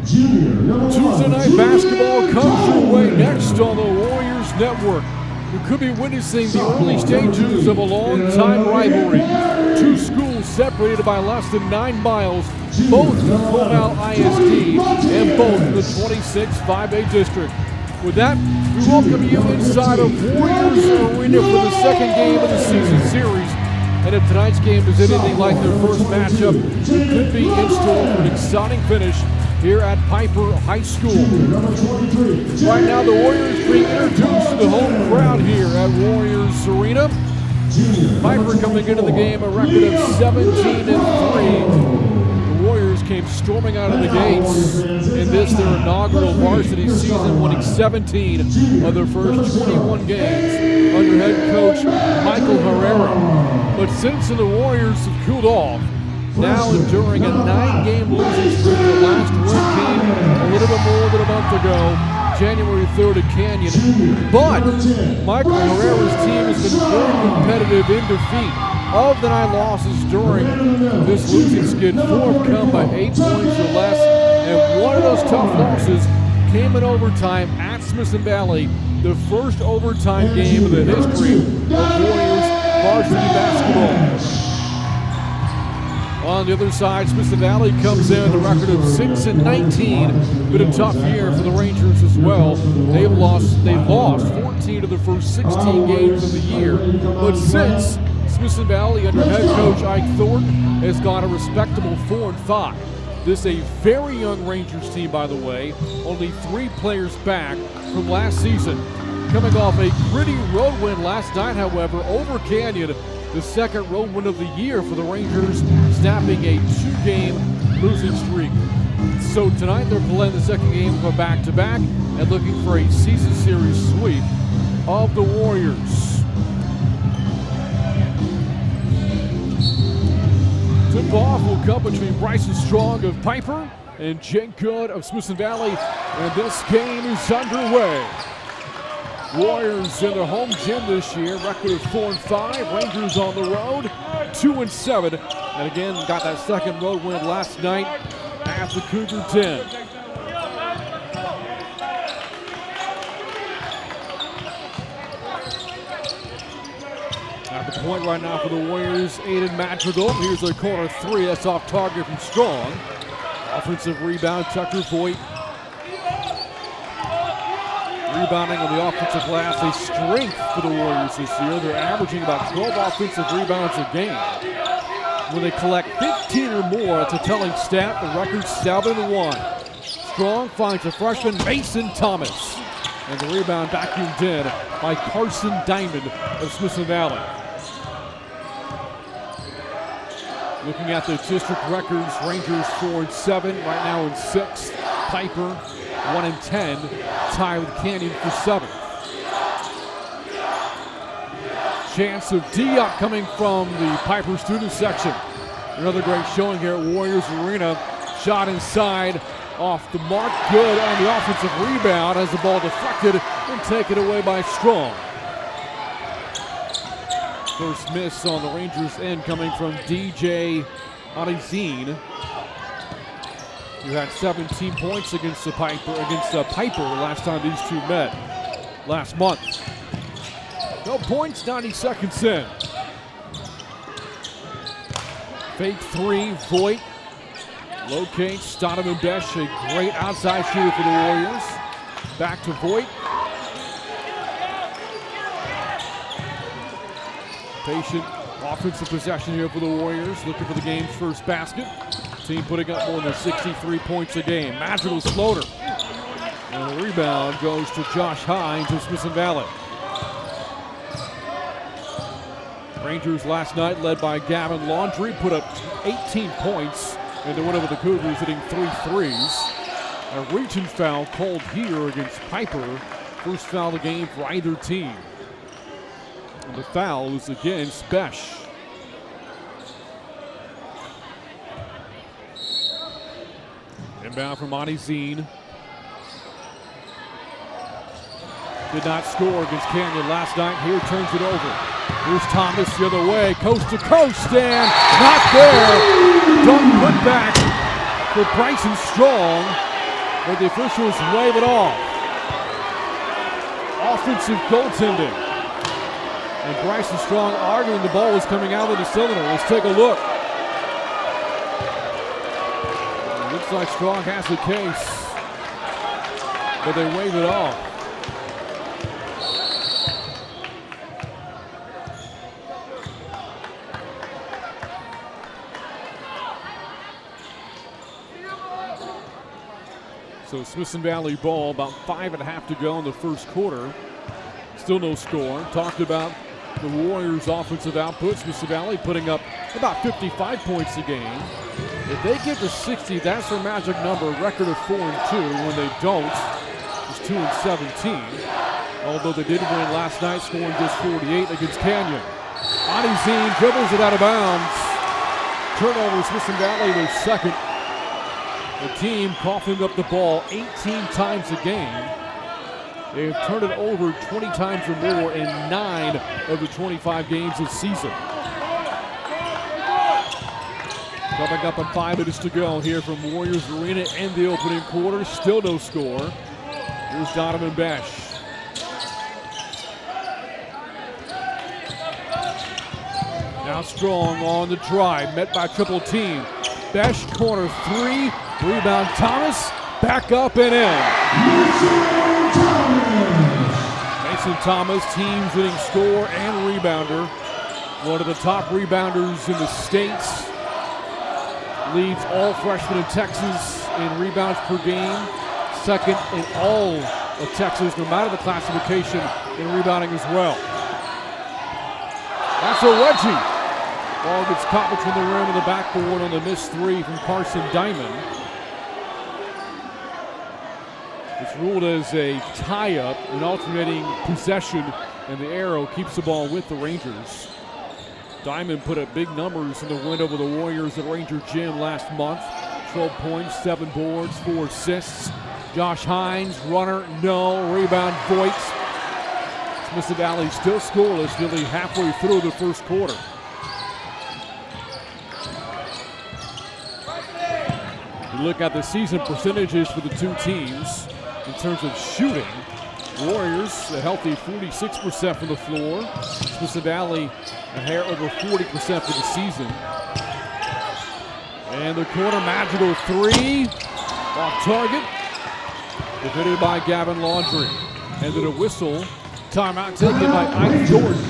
Tuesday night basketball comes your way next on the Warriors Network. We could be witnessing the early stages of a long-time rivalry. Two schools separated by less than 9 miles, both from Cornell ISD and both in the 26 5A district. With that, we welcome you inside of Warriors Arena for the second game of the season series. And if tonight's game is anything like their first matchup, it could be in store for an exciting finish here at Pieper High School. Right now, the Warriors being introduced to the home crowd here at Warriors Arena. Pieper coming into the game a record of 17-3. The Warriors came storming out of the gates in this, their inaugural varsity season, winning 17 of their first 21 games under head coach Michael Herrera. But since the Warriors have cooled off, now enduring a 9-game losing streak. The last win came a little bit more than a month ago, January 3rd at Canyon. But Michael Herrera's team has been very competitive in defeat. Of the 9 losses during this losing skid, 4 have come by 8 points or less, and one of those tough losses came in overtime at Smithson Valley, the first overtime game in the history of Warriors varsity basketball. On the other side, Smithson Valley comes in with a record of 6-19. Been a tough year for the Rangers as well. They've lost 14 of their first 16 games of the year. But since Smithson Valley under head coach Ike Thornton has got a respectable 4-5. This is a very young Rangers team, by the way. Only 3 players back from last season. Coming off a gritty road win last night, however, over Canyon. The second road win of the year for the Rangers, snapping a 2-game losing streak. So tonight they're playing the second game of a back-to-back and looking for a season series sweep of the Warriors. Tip-off will come between Bryson Strong of Pieper and Jake Good of Smithson Valley, and this game is underway. Warriors in their home gym this year, record of 4-5. Rangers on the road, 2-7. And again, got that second road win last night at the Cougar Den. At the point right now for the Warriors, Aiden Madrigal. Here's a corner 3, that's off target from Strong. Offensive rebound, Tucker Voigt. Rebounding on the offensive glass, a strength for the Warriors this year. They're averaging about 12 offensive rebounds a game. When they collect 15 or more, it's a telling stat. The record's 7-1. Strong finds a freshman, Mason Thomas. And the rebound vacuumed in by Carson Diamond of Smithson Valley. Looking at the district records, Rangers 4-7, right now in 6th. Pieper 1-10, tied with Canyon for 7th. Chance of D-up coming from the Pieper student section. Another great showing here at Warriors Arena. Shot inside, off the mark, good on the offensive rebound as the ball deflected and taken away by Strong. First miss on the Rangers end coming from DJ Arizine, who had 17 points against Pieper last time these two met last month. No points, 90 seconds in. Fake 3, Voigt locates Donovan Besh, a great outside shooter for the Warriors. Back to Voigt. Patient offensive possession here for the Warriors, looking for the game's first basket. Team putting up more than 63 points a game. Madrigal's floater. And the rebound goes to Josh Hines of Smithson Valley. Rangers last night, led by Gavin Laundrie, put up 18 points in the win over the Cougars, hitting 3 threes. A reaching foul called here against Pieper. First foul of the game for either team. And the foul is against Besh. Inbound from Arizine. Did not score against Canyon last night. Here turns it over. Here's Thomas the other way, coast to coast, and not there. Dunk put back for Bryson Strong. but the officials wave it off. Offensive goaltending. And Bryson Strong arguing the ball was coming out of the cylinder. Let's take a look. It looks like Strong has the case, but they wave it off. So Smithson Valley ball, about 5.5 to go in the first quarter. Still no score. Talked about the Warriors' offensive output. Smithson Valley putting up about 55 points a game. If they get to 60, that's their magic number, a record of 4-2. When they don't, it's 2-17. Although they did win last night, scoring just 48 against Canyon. Anizine dribbles it out of bounds. Turnover, Smithson Valley, their second. The team coughing up the ball 18 times a game. They've turned it over 20 times or more in 9 of the 25 games this season. Coming up on 5 minutes to go here from Warriors Arena in the opening quarter. Still no score. Here's Donovan Besh. Now Strong on the drive, met by triple team. Besh corner 3, rebound Thomas, back up and in. Mason Thomas, team's leading scorer and rebounder. One of the top rebounders in the states. Leads all freshmen in Texas in rebounds per game. Second in all of Texas, no matter the classification, in rebounding as well. That's a wedgie. Ball gets caught between the rim and the backboard on the missed 3 from Carson Diamond. It's ruled as a tie-up, an alternating possession, and the arrow keeps the ball with the Rangers. Diamond put up big numbers in the win over the Warriors at Ranger Gym last month. 12 points, 7 boards, 4 assists. Josh Hines, runner, no. Rebound, Voigt. Smithson Valley still scoreless, nearly halfway through the first quarter. You look at the season percentages for the two teams in terms of shooting. Warriors, a healthy 46% from the floor. Smithson Valley, a hair over 40% for the season. And the corner magical 3, off target, defended by Gavin Laundrie. And then a whistle, timeout taken by Ike Thornton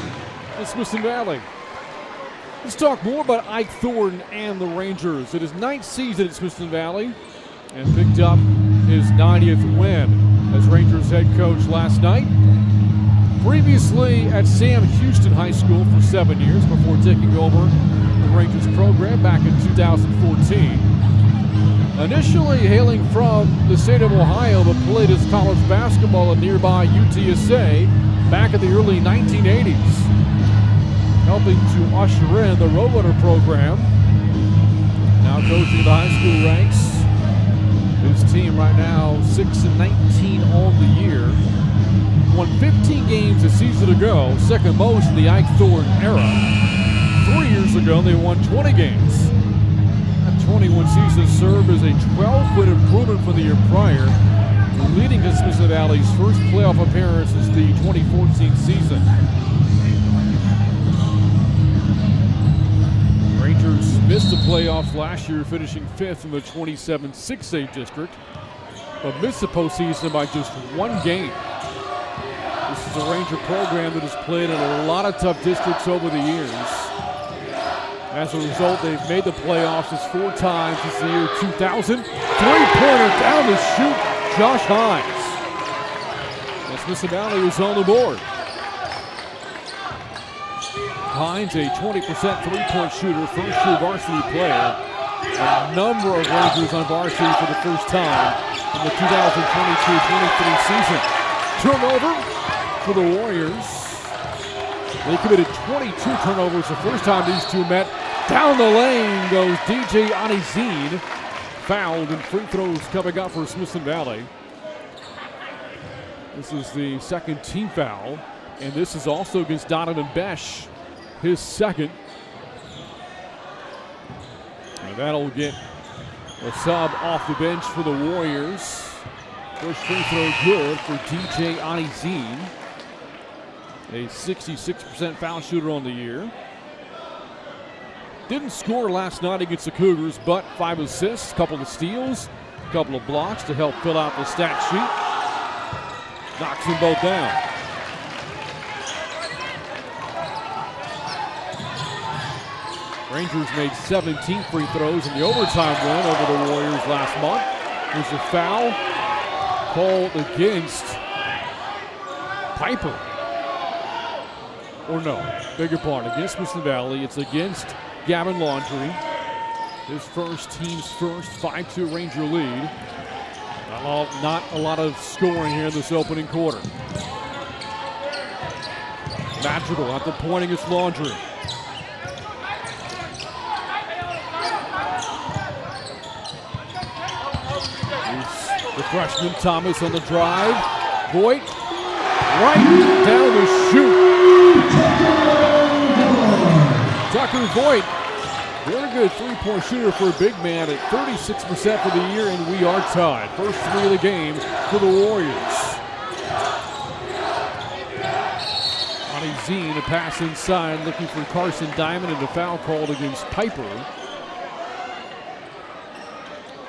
in Smithson Valley. Let's talk more about Ike Thornton and the Rangers. It is 9th season at Smithson Valley and picked up his 90th win as Rangers head coach last night. Previously at Sam Houston High School for 7 years before taking over the Rangers program back in 2014. Initially hailing from the state of Ohio, but played his college basketball at nearby UTSA back in the early 1980s. Helping to usher in the Roadrunner program. Now coaching the high school ranks. His team right now 6-19 on the year. Won 15 games a season ago, second most in the Ike Thornton era. 3 years ago, they won 20 games. That 21 season served as a 12-win improvement from the year prior, leading to Smithson Valley's first playoff appearance is the 2014 season. Rangers missed the playoffs last year, finishing 5th in the 27 6A district, but missed the postseason by just 1 game. This is a Ranger program that has played in a lot of tough districts over the years. As a result, they've made the playoffs just 4 times since the year 2000. Three-pointer down the shoot, Josh Hines. And Smithson Valley is on the board. Hines, a 20% three-point shooter, first-year varsity player. A number of Rangers on varsity for the first time in the 2022-23 season. Turnover for the Warriors. They committed 22 turnovers the first time these two met. Down the lane goes DJ Anizine. Fouled, and free throws coming up for Smithson Valley. This is the second team foul, and this is also against Donovan Besh, his second. And that'll get A sub off the bench for the Warriors. First free throw good for DJ Anizine. A 66% foul shooter on the year. Didn't score last night against the Cougars, but 5 assists, a couple of steals, a couple of blocks to help fill out the stat sheet. Knocks them both down. Rangers made 17 free throws in the overtime win over the Warriors last month. There's a foul called against Pieper. Or no, beg your pardon, against Smithson Valley. It's against Gavin Laundrie. His team's first 5-2 Ranger lead. Not a lot of scoring here in this opening quarter. Madrigal at the point against Laundrie. The freshman Thomas on the drive. Voigt right down the chute. Tucker Voigt, very good three-point shooter for a big man at 36% for the year, and we are tied. First 3 of the game for the Warriors. Anizine, a pass inside, looking for Carson Diamond, and a foul called against Pieper.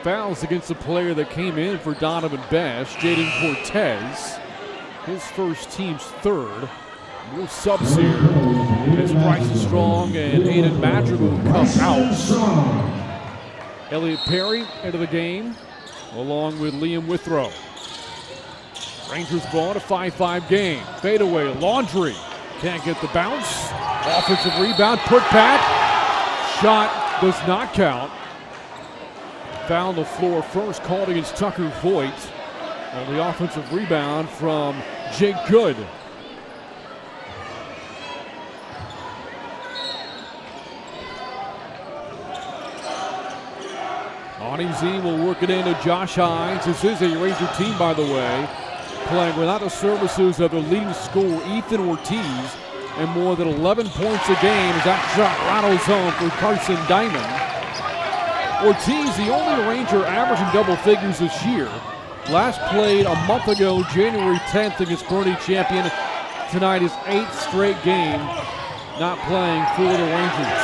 Fouls against the player that came in for Donovan Bash, Jaden Cortez. His first, team's third. More subs here as Bryson Strong and Aiden Madrigal come out. Elliot Perry into the game, along with Liam Withrow. Rangers ball in a 5-5 game. Fadeaway, Laundrie can't get the bounce. Offensive rebound, put back. Shot does not count. Foul on the floor first, called against Tucker Voigt on the offensive rebound from Jake Good. Anizine will work it into Josh Hines. This is a Ranger team, by the way, playing without the services of their leading scorer, Ethan Ortiz, and more than 11 points a game as that shot rattles home for Carson Diamond. Ortiz, the only Ranger averaging double figures this year. Last played a month ago, January 10th against Bernie Champion. Tonight is 8th straight game not playing for the Rangers.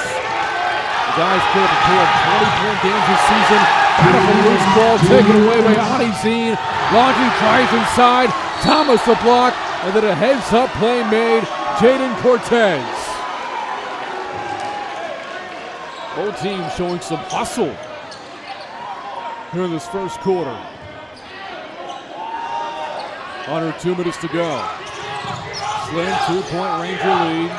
The guys put up a pair of 20-point games this season. Beautiful loose ball taken away by Anizine. Laundrie tries inside. Thomas the block, and then a heads-up play made. Jaden Cortez. Both teams showing some hustle here in this first quarter. Under 2 minutes to go. Slim 2-point Ranger lead.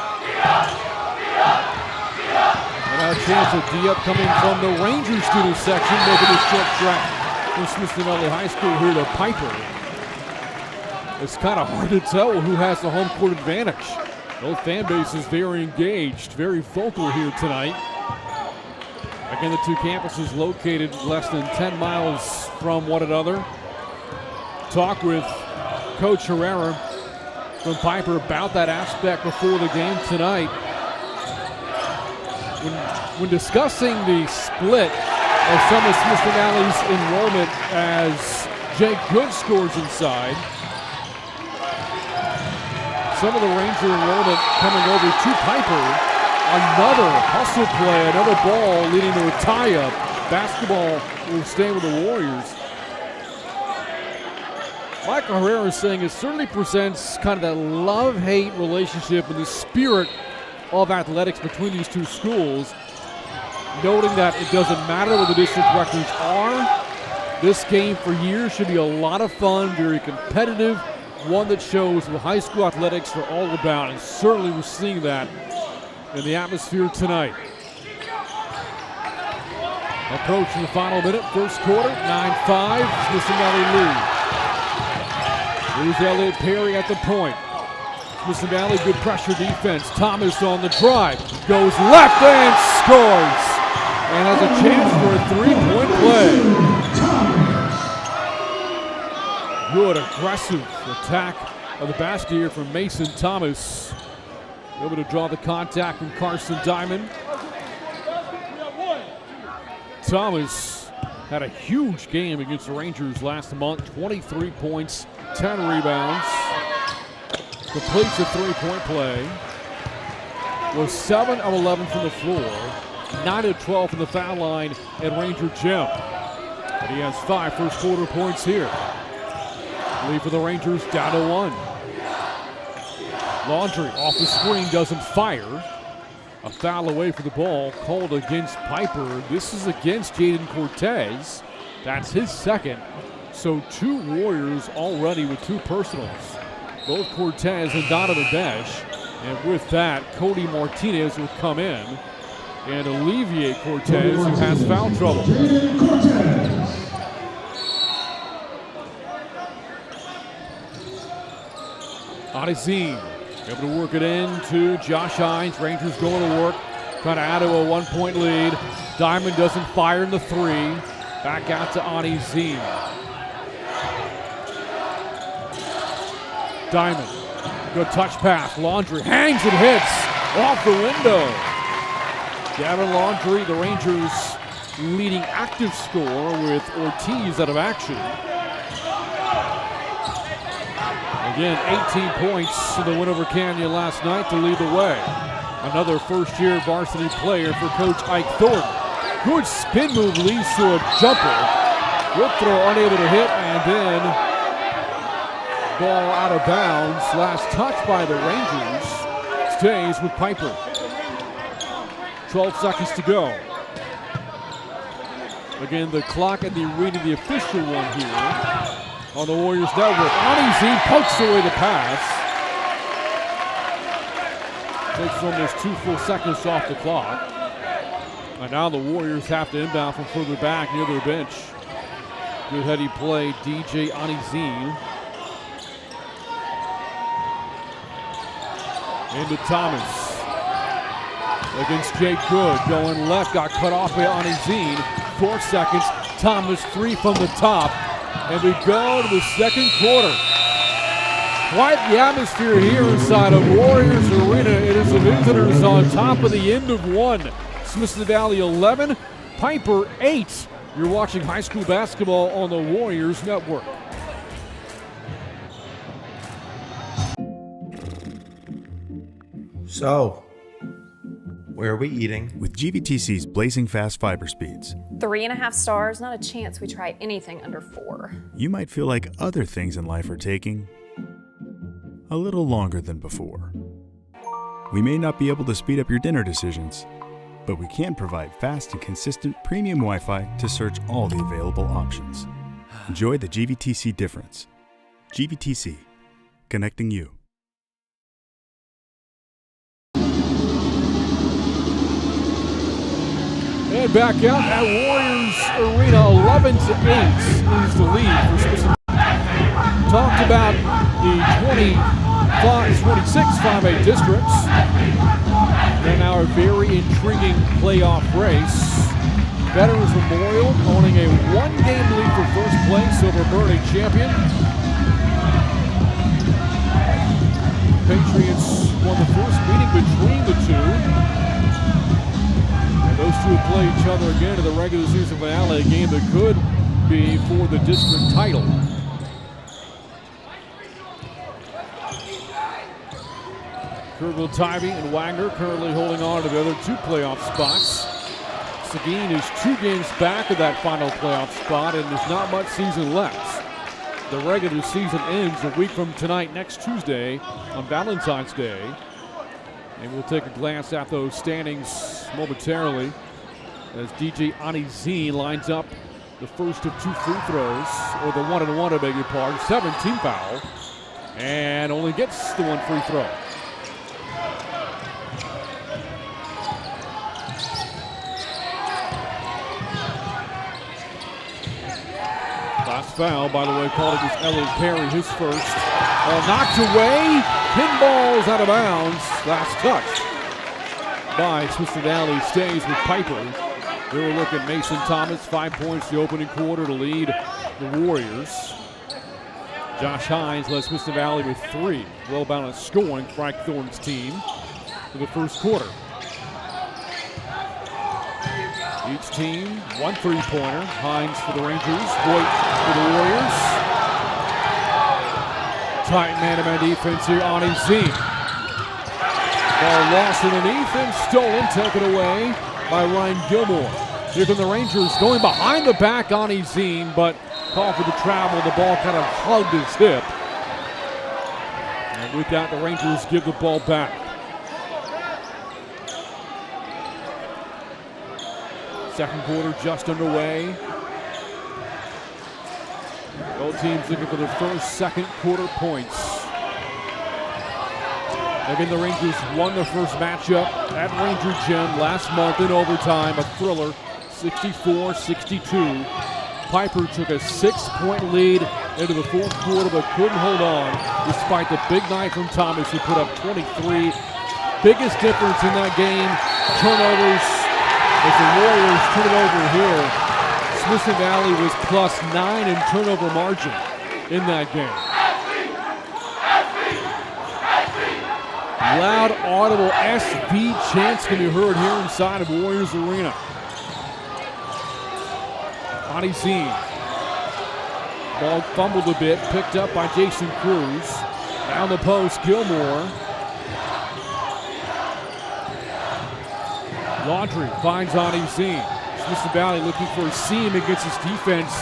And our chance of D-up coming from the Ranger student section, making a short track from Smithson Valley High School here to Pieper. It's kind of hard to tell who has the home court advantage. Both fan bases very engaged, very vocal here tonight. Again, the two campuses located less than 10 miles from one another. Talk with Coach Herrera from Pieper about that aspect before the game tonight. When discussing the split of some of Smithson Valley's enrollment as Jake Good scores inside, some of the Ranger enrollment coming over to Pieper. Another hustle play, another ball leading to a tie-up. Basketball will stay with the Warriors. Michael Herrera is saying it certainly presents kind of that love-hate relationship and the spirit of athletics between these two schools, noting that it doesn't matter what the district records are. This game for years should be a lot of fun, very competitive, one that shows what high school athletics are all about, and certainly we're seeing that in the atmosphere tonight. Approaching the final minute, first quarter, 9-5, Smithson Valley lead. Here's Elliot Perry at the point. Smithson Valley, good pressure defense. Thomas on the drive, goes left and scores. And has a chance for a three-point play. Good aggressive attack of the basket here from Mason Thomas. Able to draw the contact from Carson Diamond. Thomas had a huge game against the Rangers last month. 23 points, 10 rebounds. Completes a three-point play. Was 7 of 11 from the floor. 9 of 12 from the foul line at Ranger Gym. And he has 5 first quarter points here. Lead for the Rangers down to 1. Laundry off the screen, doesn't fire. A foul away for the ball called against Pieper. This is against Jaden Cortez. That's his second. So 2 Warriors already with 2 personals. Both Cortez and Donovan Besh. And with that, Cody Martinez will come in and alleviate Cortez, who has foul trouble. Addison able to work it in to Josh Hines. Rangers going to work, trying to add to a 1-point lead. Diamond doesn't fire in the 3. Back out to Addison. Diamond, good touch pass. Laundry hangs and hits off the window. Gavin Laundry, the Rangers' leading active scorer, with Ortiz out of action. Again, 18 points in the win over Canyon last night to lead the way. Another first-year varsity player for Coach Ike Thornton. Good spin move leads to a jumper. Good throw, unable to hit, and then ball out of bounds. Last touch by the Rangers stays with Pieper. 12 seconds to go. Again, the clock and the reading, the official one here on the Warriors Network. Addison pokes away the pass. Takes almost 2 full seconds off the clock. And now the Warriors have to inbound from further back near their bench. Good heady play, DJ Addison. Into Thomas. Against Jake Good, going left, got cut off by Addison. 4 seconds, Thomas 3 from the top. And we go to the second quarter. Quite the atmosphere here inside of Warriors Arena. It is the visitors on top of the end of 1. Smithson Valley 11, Pieper 8. You're watching high school basketball on the Warriors Network. So, where are we eating? With GVTC's blazing fast fiber speeds, 3.5 stars, not a chance we try anything under 4. you might feel like other things in life are taking a little longer than before. We may not be able to speed up your dinner decisions, but we can provide fast and consistent premium Wi-Fi to search all the available options. Enjoy the GVTC difference. GVTC, connecting you. And back out at Warriors Arena, 11-8 is the lead for Smithson. Talked about the 26 5A districts. And now a very intriguing playoff race. Veterans Memorial owning a 1-game lead for first place over Burning Champion. Patriots won the first meeting between the two. Those two will play each other again in the regular season finale, a game that could be for the district title. Kerrville, Tybee, and Wagner currently holding on to the other 2 playoff spots. Seguin is 2 games back of that final playoff spot, and there's not much season left. The regular season ends a week from tonight, next Tuesday, on Valentine's Day. And we'll take a glance at those standings momentarily as DJ Addison lines up the first of 2 free throws, or the 1-and-1, I beg your pardon, 7-team foul, and only gets the 1 free throw. Last foul, by the way, called against Elliot Perry, his first. Knocked away, pinballs out of bounds. Last touch by Smithson Valley stays with Pieper. They will look at Mason Thomas, 5 points the opening quarter to lead the Warriors. Josh Hines led Smithson Valley with 3. Well balanced scoring for Ike Thornton's team for the first quarter. Each team, 1 3-pointer. Hines for the Rangers, Voigt for the Warriors. Tight man-to-man defense here, Ani Zine. Ball lost underneath and stolen, taken away by Ryan Gilmore. Here come the Rangers going behind the back, Ani Zine, but call for the travel. The ball kind of hugged his hip. And with that, the Rangers give the ball back. Second quarter just underway. Both teams looking for their first, second quarter points. Again, the Rangers won their first matchup at Ranger Gym last month in overtime, a thriller, 64-62. Pieper took a 6-point lead into the fourth quarter, but couldn't hold on despite the big night from Thomas, who put up 23. Biggest difference in that game, turnovers. As the Warriors turn it over here, Smithson Valley was +9 in turnover margin in that game. Loud, audible SV chants can be heard here inside of Warriors Arena. Ani Zine. Ball fumbled a bit, picked up by Jason Cruz. Down the post, Gilmore. Laundry finds Ani Zine. Smithson Valley looking for a seam against his defense.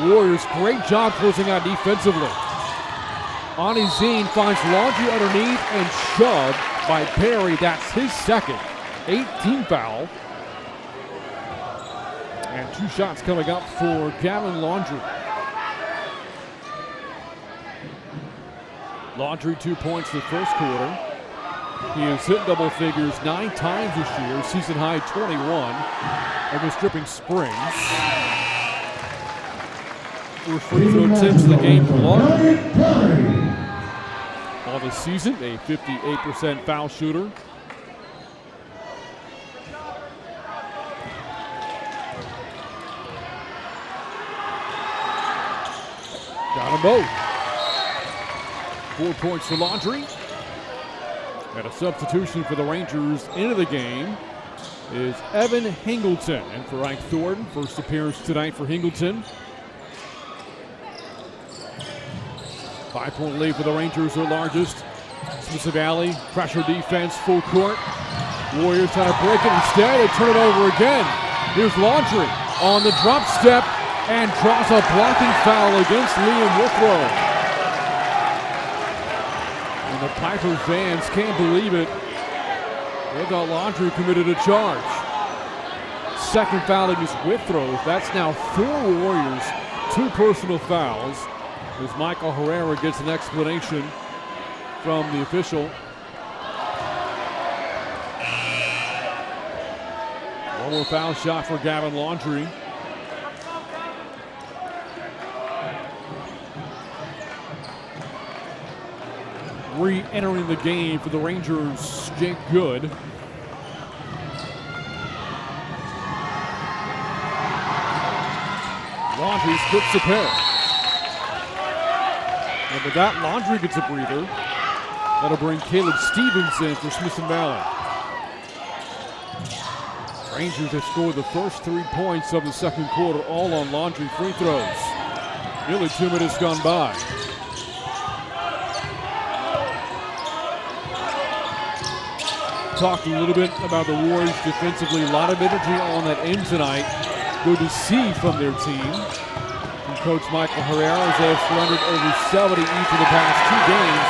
Warriors, great job closing out defensively. Ani Zine finds Laundry underneath and shoved by Perry. That's his second. 18 foul. And 2 shots coming up for Gavin Laundry. Laundry 2 points in the first quarter. He has hit double figures 9 times this year, season high 21 against Dripping Springs. First free throw attempts of the game for Laundry. All this season, a 58% foul shooter. Got them both. 4 points for Laundry. And a substitution for the Rangers into the game is Evan Hingleton. And for Ike Thornton, first appearance tonight for Hingleton. 5-point lead for the Rangers, their largest. Smithson Valley, pressure defense, full court. Warriors trying to break it instead. They turn it over again. Here's Laundry on the drop step and draws a blocking foul against Liam Withrow. And the Pieper fans can't believe it. They thought Laundry committed a charge. Second foul against Withrow. That's now 4 Warriors, 2 personal fouls. As Michael Herrera gets an explanation from the official. One more foul shot for Gavin Laundry. Re-entering the game for the Rangers, Jake Good. Laundry splits the pair. And with that, Laundry gets a breather. That'll bring Caleb Stevens in for Smithson Valley. Rangers have scored the first 3 points of the second quarter, all on Laundry free throws. Nearly 2 minutes gone by. Talked a little bit about the Warriors defensively. A lot of energy on that end tonight. Good to see from their team. From Coach Michael Herrera, as they have surrendered over 70 each of the past 2 games.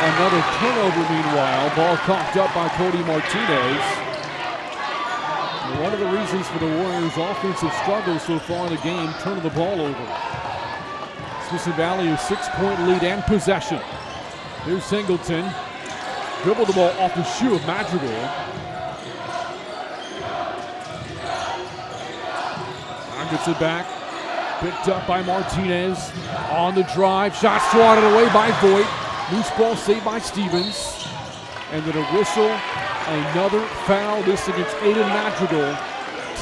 Another turnover meanwhile. Ball coughed up by Cody Martinez. And one of the reasons for the Warriors' offensive struggles so far in the game, turning the ball over. Smithson Valley a 6-point lead and possession. Here's Singleton. Dribbled the ball off the shoe of Madrigal. Now gets it back. Picked up by Martinez. On the drive. Shot swatted away by Voigt. Loose ball saved by Stevens. And then a whistle. Another foul. This against Aiden Madrigal.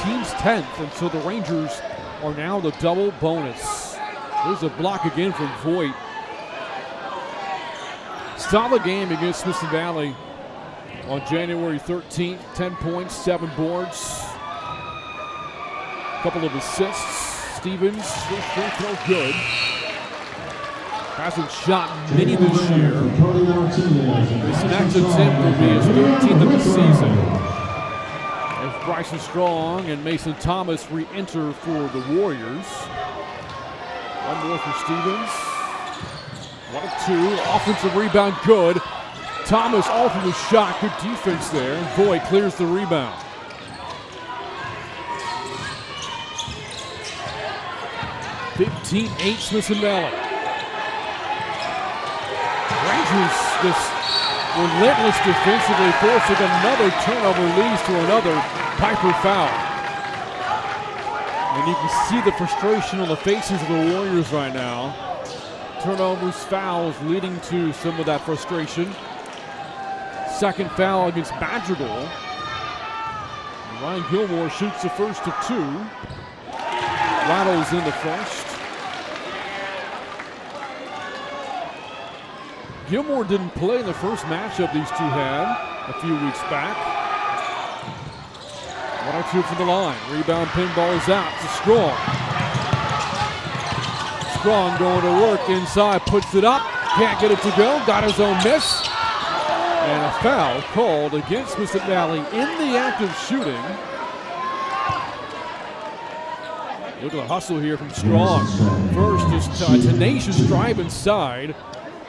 Team's 10th. And so the Rangers are now the double bonus. There's a block again from Voigt. Solid game against Smithson Valley on January 13th. 10 points, 7 boards. Couple of assists. Stevens, first free throw good. Hasn't shot many this year. This next attempt will be his 13th of the season. As Bryson Strong and Mason Thomas re-enter for the Warriors. One more for Stevens. 1 of 2. Offensive rebound good. Thomas altered the shot. Good defense there. Voigt clears the rebound. (15-8) Smithson Valley. Rangers just relentless defensively, forcing another turnover, leads to another Pieper foul. And you can see the frustration on the faces of the Warriors right now. Turnovers, fouls leading to some of that frustration. Second foul against Madrigal. Ryan Gilmore shoots the first of 2. Rattles in the first. Gilmore didn't play in the first matchup these two had a few weeks back. 1 or 2 from the line. Rebound pinball is out to Strong. Strong going to work inside, puts it up, can't get it to go, got his own miss. And a foul called against Smithson Valley in the act of shooting. Look at the hustle here from Strong. First, just a tenacious drive inside,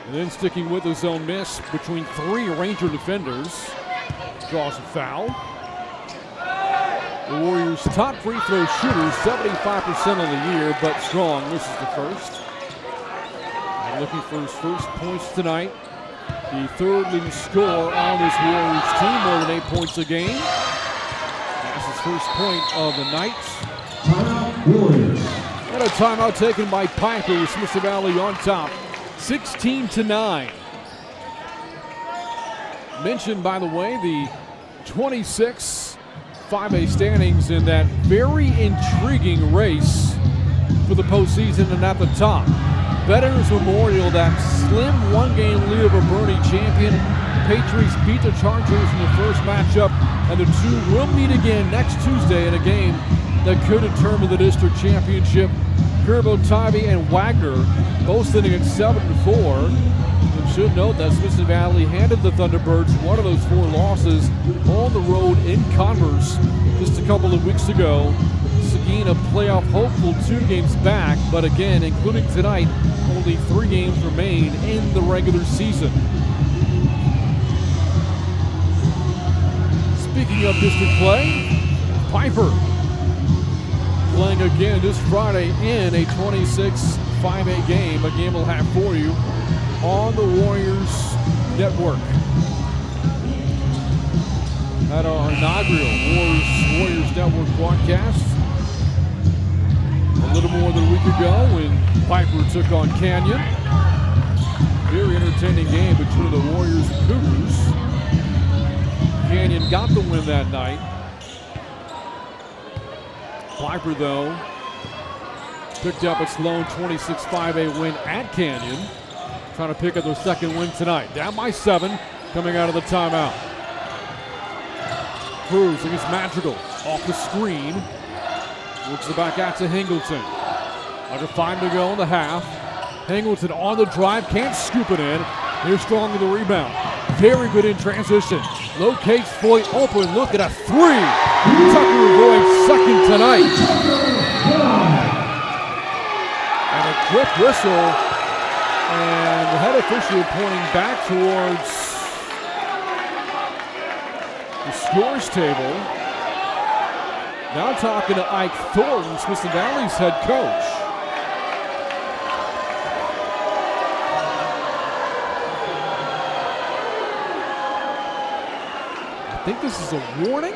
and then sticking with his own miss between 3 Ranger defenders. Draws a foul. The Warriors' top free throw shooter, 75% on the year, but Strong misses the first. And looking for his first points tonight. The 3rd leading scorer on this Warriors team, more than 8 points a game. That's his first point of the night. And a timeout taken by Pieper with Smithson Valley on top, 16-9. Mentioned, by the way, the 26 5A standings in that very intriguing race for the postseason and at the top. Veterans Memorial, that slim 1-game lead over Bernie champion. Patriots beat the Chargers in the first matchup, and the two will meet again next Tuesday in a game that could determine the district championship. Curbo, Tybee, and Wagner both sitting at 7-4. And should note that Smithson Valley handed the Thunderbirds one of those 4 losses on the road in Converse just a couple of weeks ago. Seguin, a playoff hopeful 2 games back, but again, including tonight, only 3 games remain in the regular season. Speaking of district play, Pieper playing again this Friday in a 26 5A game. A game we'll have for you on the Warriors Network. At our inaugural Warriors Network broadcast a little more than a week ago when Pieper took on Canyon. Very entertaining game between the Warriors and Cougars. Canyon got the win that night. Pieper, though, picked up its lone 26 5A win at Canyon. Trying to pick up their second win tonight. Down by 7, coming out of the timeout. Cruz against Madrigal. Off the screen. Works it back out to Hingleton. Under 5 to go in the half. Hingleton on the drive, can't scoop it in. Here's Strong with the rebound. Very good in transition. Locates Voigt open, look at a 3. Tucker Voigt second tonight. And a quick whistle. And the head official pointing back towards the scores table. Now talking to Ike Thornton, Smithson Valley's head coach. I think this is a warning.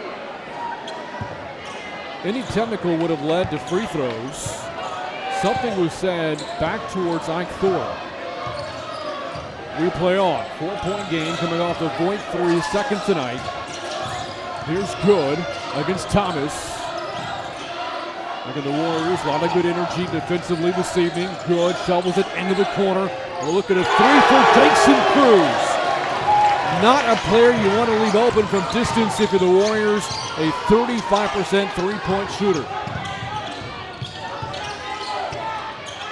Any technical would have led to free throws. Something was said back towards Ike Thornton. Replay on. 4-point game coming off the Voigt 3, second tonight. Here's Good against Thomas. Look at the Warriors, a lot of good energy defensively this evening. Good, shovels it into the corner. We'll look at a 3 for Jason Cruz. Not a player you want to leave open from distance if you're the Warriors. A 35% 3-point shooter.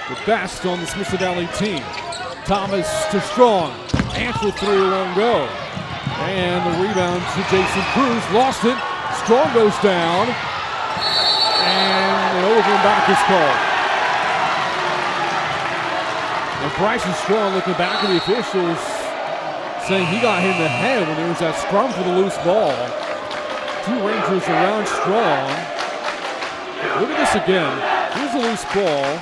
the best on the Smithson Valley team. Thomas to Strong. Answer three won't go. And the rebound to Jason Cruz. Lost it. Strong goes down. And an over and back is called. And Bryson Strong looking back at the officials, saying he got hit in the head when there was that scrum for the loose ball. Two Rangers around Strong. Look at this again. Here's a loose ball.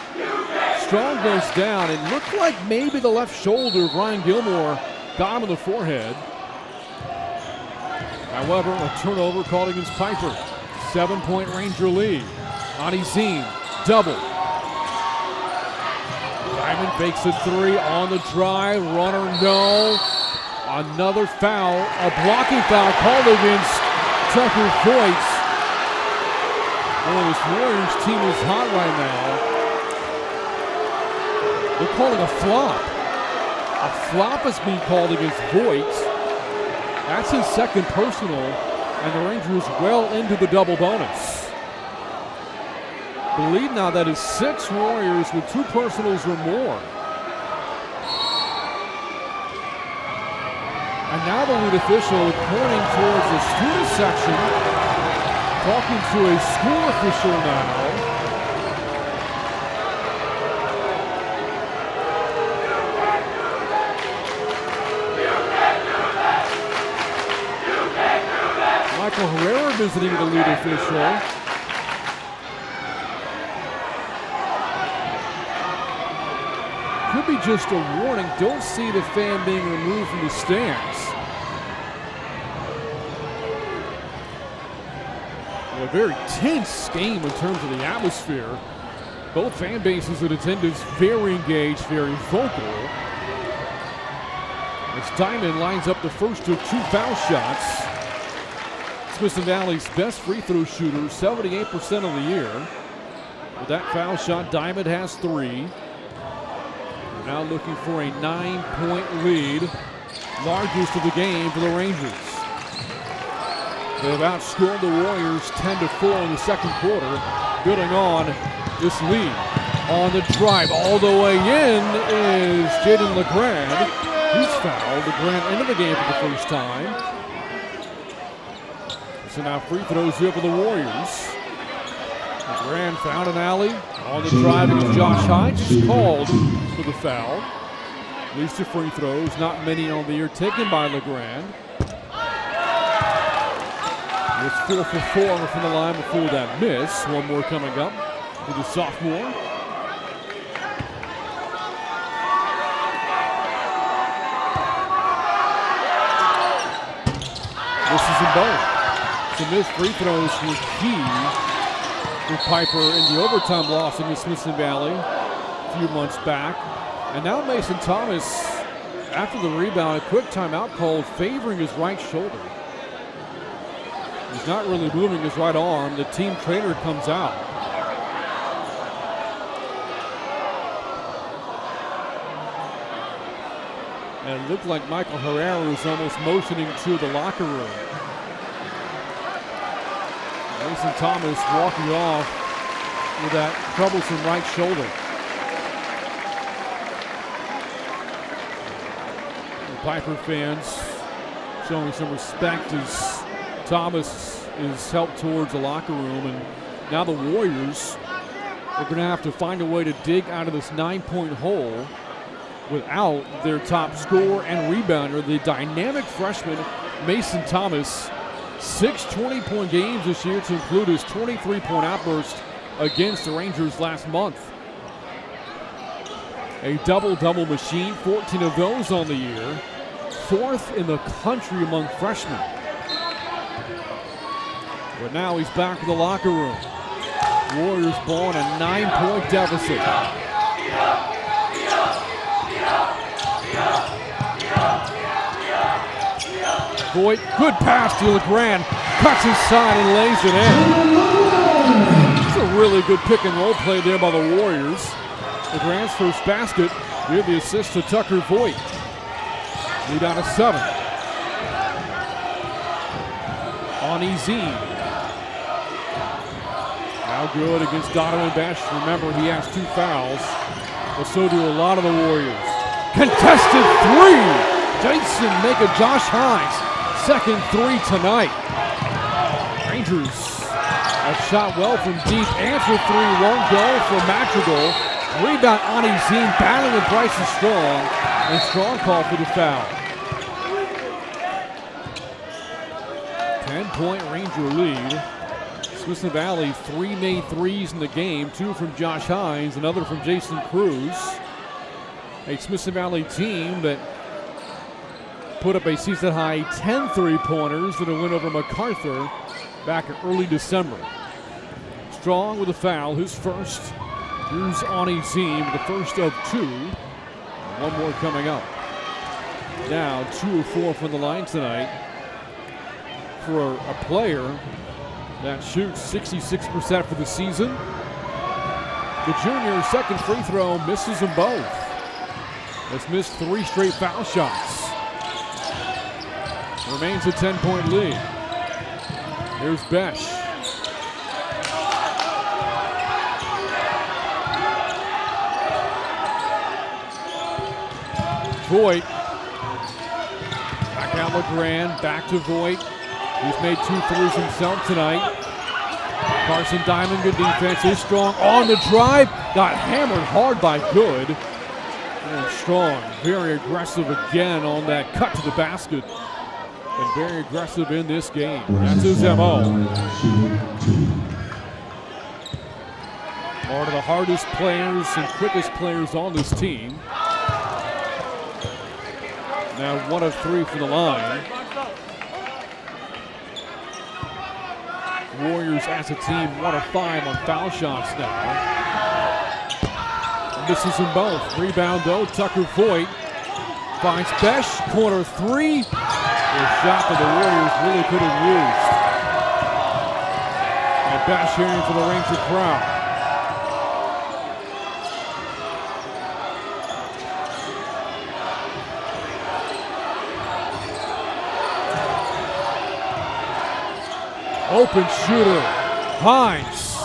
Strong goes down. It looked like maybe the left shoulder of Ryan Gilmore got him in the forehead. However, a turnover called against Pieper. 7-point Ranger lead. Ani Zine, double. Diamond fakes a three on the drive. Runner, no. Another foul, a blocking foul called against Tucker Voigt. Boy, this Warriors team is hot right now. They're calling a flop. A flop is being called against Voigt. That's his second personal, and the Rangers well into the double bonus. The lead now, that is 6 Warriors with 2 personals or more. And now the lead official pointing towards the student section, talking to a school official now. Michael Herrera visiting the lead official. Could be just a warning. Don't see the fan being removed from the stands. Well, a very tense game in terms of the atmosphere. Both fan bases in attendance very engaged, very vocal. As Diamond lines up the first of 2 foul shots. Smithson Valley's best free throw shooter, 78% of the year. With that foul shot, Diamond has 3. They're now looking for a 9-point lead, largest of the game for the Rangers. They've outscored the Warriors 10-4 in the second quarter, building on this lead. On the drive, all the way in is Jaden LeGrand. He's fouled. LeGrand into the game for the first time. So now free throws here for the Warriors. LeGrand found an alley. On the drive against Josh Hines, is called for the foul. At least 2 free throws, not many on the year taken by LeGrand. He was 4 for 4 from the line before that miss. One more coming up with the sophomore. Misses them both. Some missed free throws were key for Pieper in the overtime loss in the Smithson Valley a few months back. And now Mason Thomas, after the rebound, a quick timeout called favoring his right shoulder. He's not really moving his right arm. The team trainer comes out. And it looked like Michael Herrera was almost motioning to the locker room. Mason Thomas walking off with that troublesome right shoulder. The Pieper fans showing some respect as Thomas is helped towards the locker room. And now the Warriors are going to have to find a way to dig out of this 9-point hole without their top scorer and rebounder, the dynamic freshman Mason Thomas. 6 20-point games this year to include his 23-point outburst against the Rangers last month. A double-double machine, 14 of those on the year. 4th in the country among freshmen. But now he's back in the locker room. Warriors ball in a 9-point deficit. Voigt, good pass to LeGrand, cuts inside and lays it in. It's a really good pick and roll play there by the Warriors. LeGrand's first basket, we have the assist to Tucker Voigt. Lead out of 7. Ani Zine. Now good against Donovan Besh. Remember, he has 2 fouls. But so do a lot of the Warriors. Contested three. Jason make a Josh Hines. Second three tonight. Rangers have shot well from deep. Answer three won't go for Madrigal. Rebound Ani Zine battling with Bryson Strong. And Strong call for the foul. 10-point Ranger lead. Smithson Valley, 3 made threes in the game, 2 from Josh Hines, another from Jason Cruz. A Smithson Valley team that put up a season-high 10 three-pointers in a win over MacArthur back in early December. Strong with a foul, his first. Here's Ani Zine, the first of 2. One more coming up. Now 2 of 4 from the line tonight for a player that shoots 66% for the season. The junior's second free throw misses them both. Has missed 3 straight foul shots. Remains a 10-point lead. Here's Besh. Voigt. Back out LeGrand, back to Voigt. He's made 2 threes himself tonight. Carson Diamond, good defense. Is Strong on the drive. Got hammered hard by Good. And Strong, very aggressive again on that cut to the basket. And very aggressive in this game. That's his MO. One of the hardest players and quickest players on this team. Now 1 of 3 from the line. Warriors as a team 1 of 5 on foul shots now. Misses them both. Rebound though, Tucker Voigt finds Besh, corner 3. A shot that the Warriors really could have used. And Besh hearing for the Ranger crowd. Open shooter, Hines.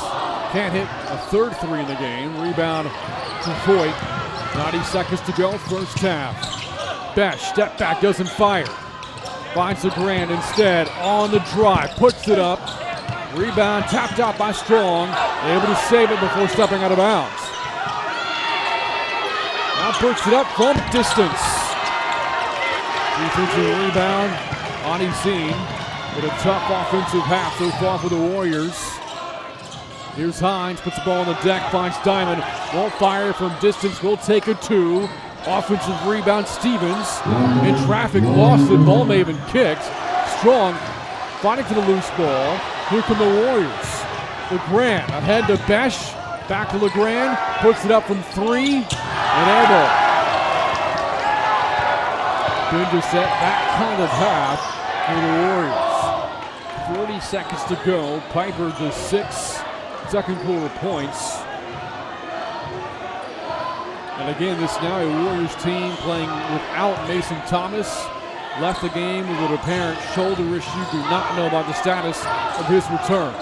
Can't hit a third 3 in the game. Rebound to Voigt. 90 seconds to go, first half. Besh, step back, doesn't fire. Finds LeGrand instead on the drive, puts it up. Rebound tapped out by Strong. Able to save it before stepping out of bounds. Now puts it up from distance. Defensive rebound, Ani Zine. With a tough offensive half so far for the Warriors. Here's Hines, puts the ball on the deck, finds Diamond. Won't fire from distance, will take a 2. Offensive rebound, Stevens. In traffic, lost it, ball may have been kicked. Strong fighting for the loose ball. Here come the Warriors. LeGrand ahead to Besh. Back to LeGrand, puts it up from 3. And elbow. Been to set that kind of half for the Warriors. 40 seconds to go. Pieper to 6 second quarter points. And again, this now a Warriors team playing without Mason Thomas. Left the game with an apparent shoulder issue. Do not know about the status of his return.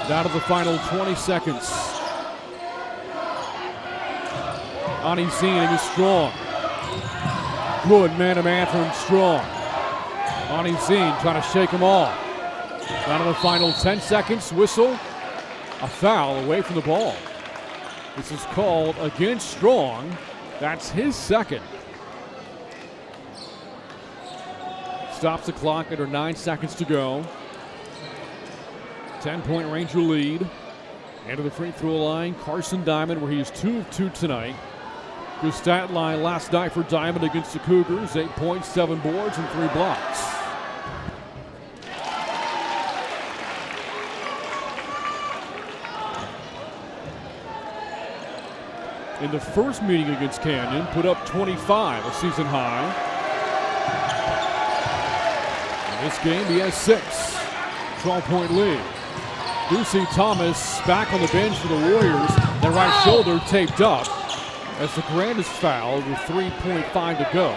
Down to the final 20 seconds. Ani Zine is Strong. Good man-to-man from Strong. Ani Zine trying to shake them off. Down to the final 10 seconds. Whistle. A foul away from the ball. This is called against Strong. That's his second. Stops the clock under 9 seconds to go. 10-point Ranger lead. And to the free throw line, Carson Diamond, where he is 2 of 2 tonight. Good stat line last night for Diamond against the Cougars. 8 points, 7 boards, and 3 blocks. In the first meeting against Canyon, put up 25, a season high. In this game, he has 6. 12-point lead. Ducey Thomas back on the bench for the Warriors. That right shoulder taped up as LeGrand is fouled with 3.5 to go.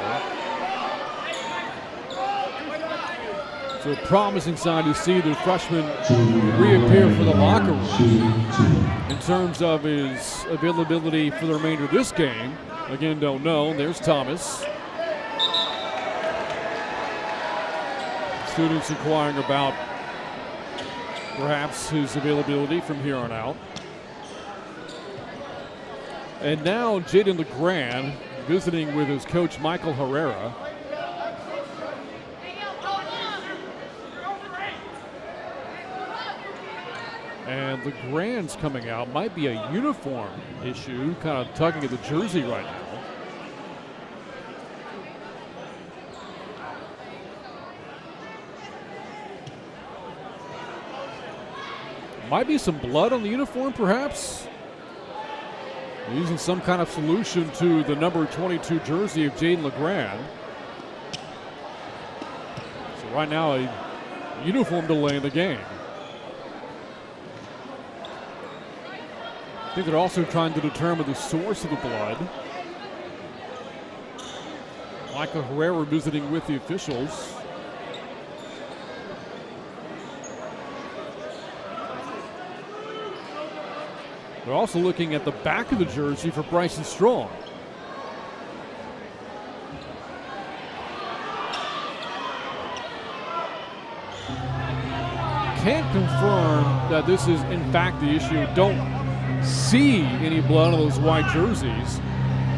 So a promising sign to see the freshman reappear for the locker room. In terms of his availability for the remainder of this game, again, don't know. There's Thomas. Students inquiring about perhaps his availability from here on out. And now Jaden LeGrand visiting with his coach Michael Herrera. And LeGrand's coming out. Might be a uniform issue, kind of tugging at the jersey right now. Might be some blood on the uniform, perhaps. Using some kind of solution to the number 22 jersey of Jaden LeGrand. So right now, a uniform delay in the game. I think they're also trying to determine the source of the blood. Michael Herrera visiting with the officials. They're also looking at the back of the jersey for Bryson Strong. Can't confirm that this is in fact the issue. Don't see any blood on those white jerseys,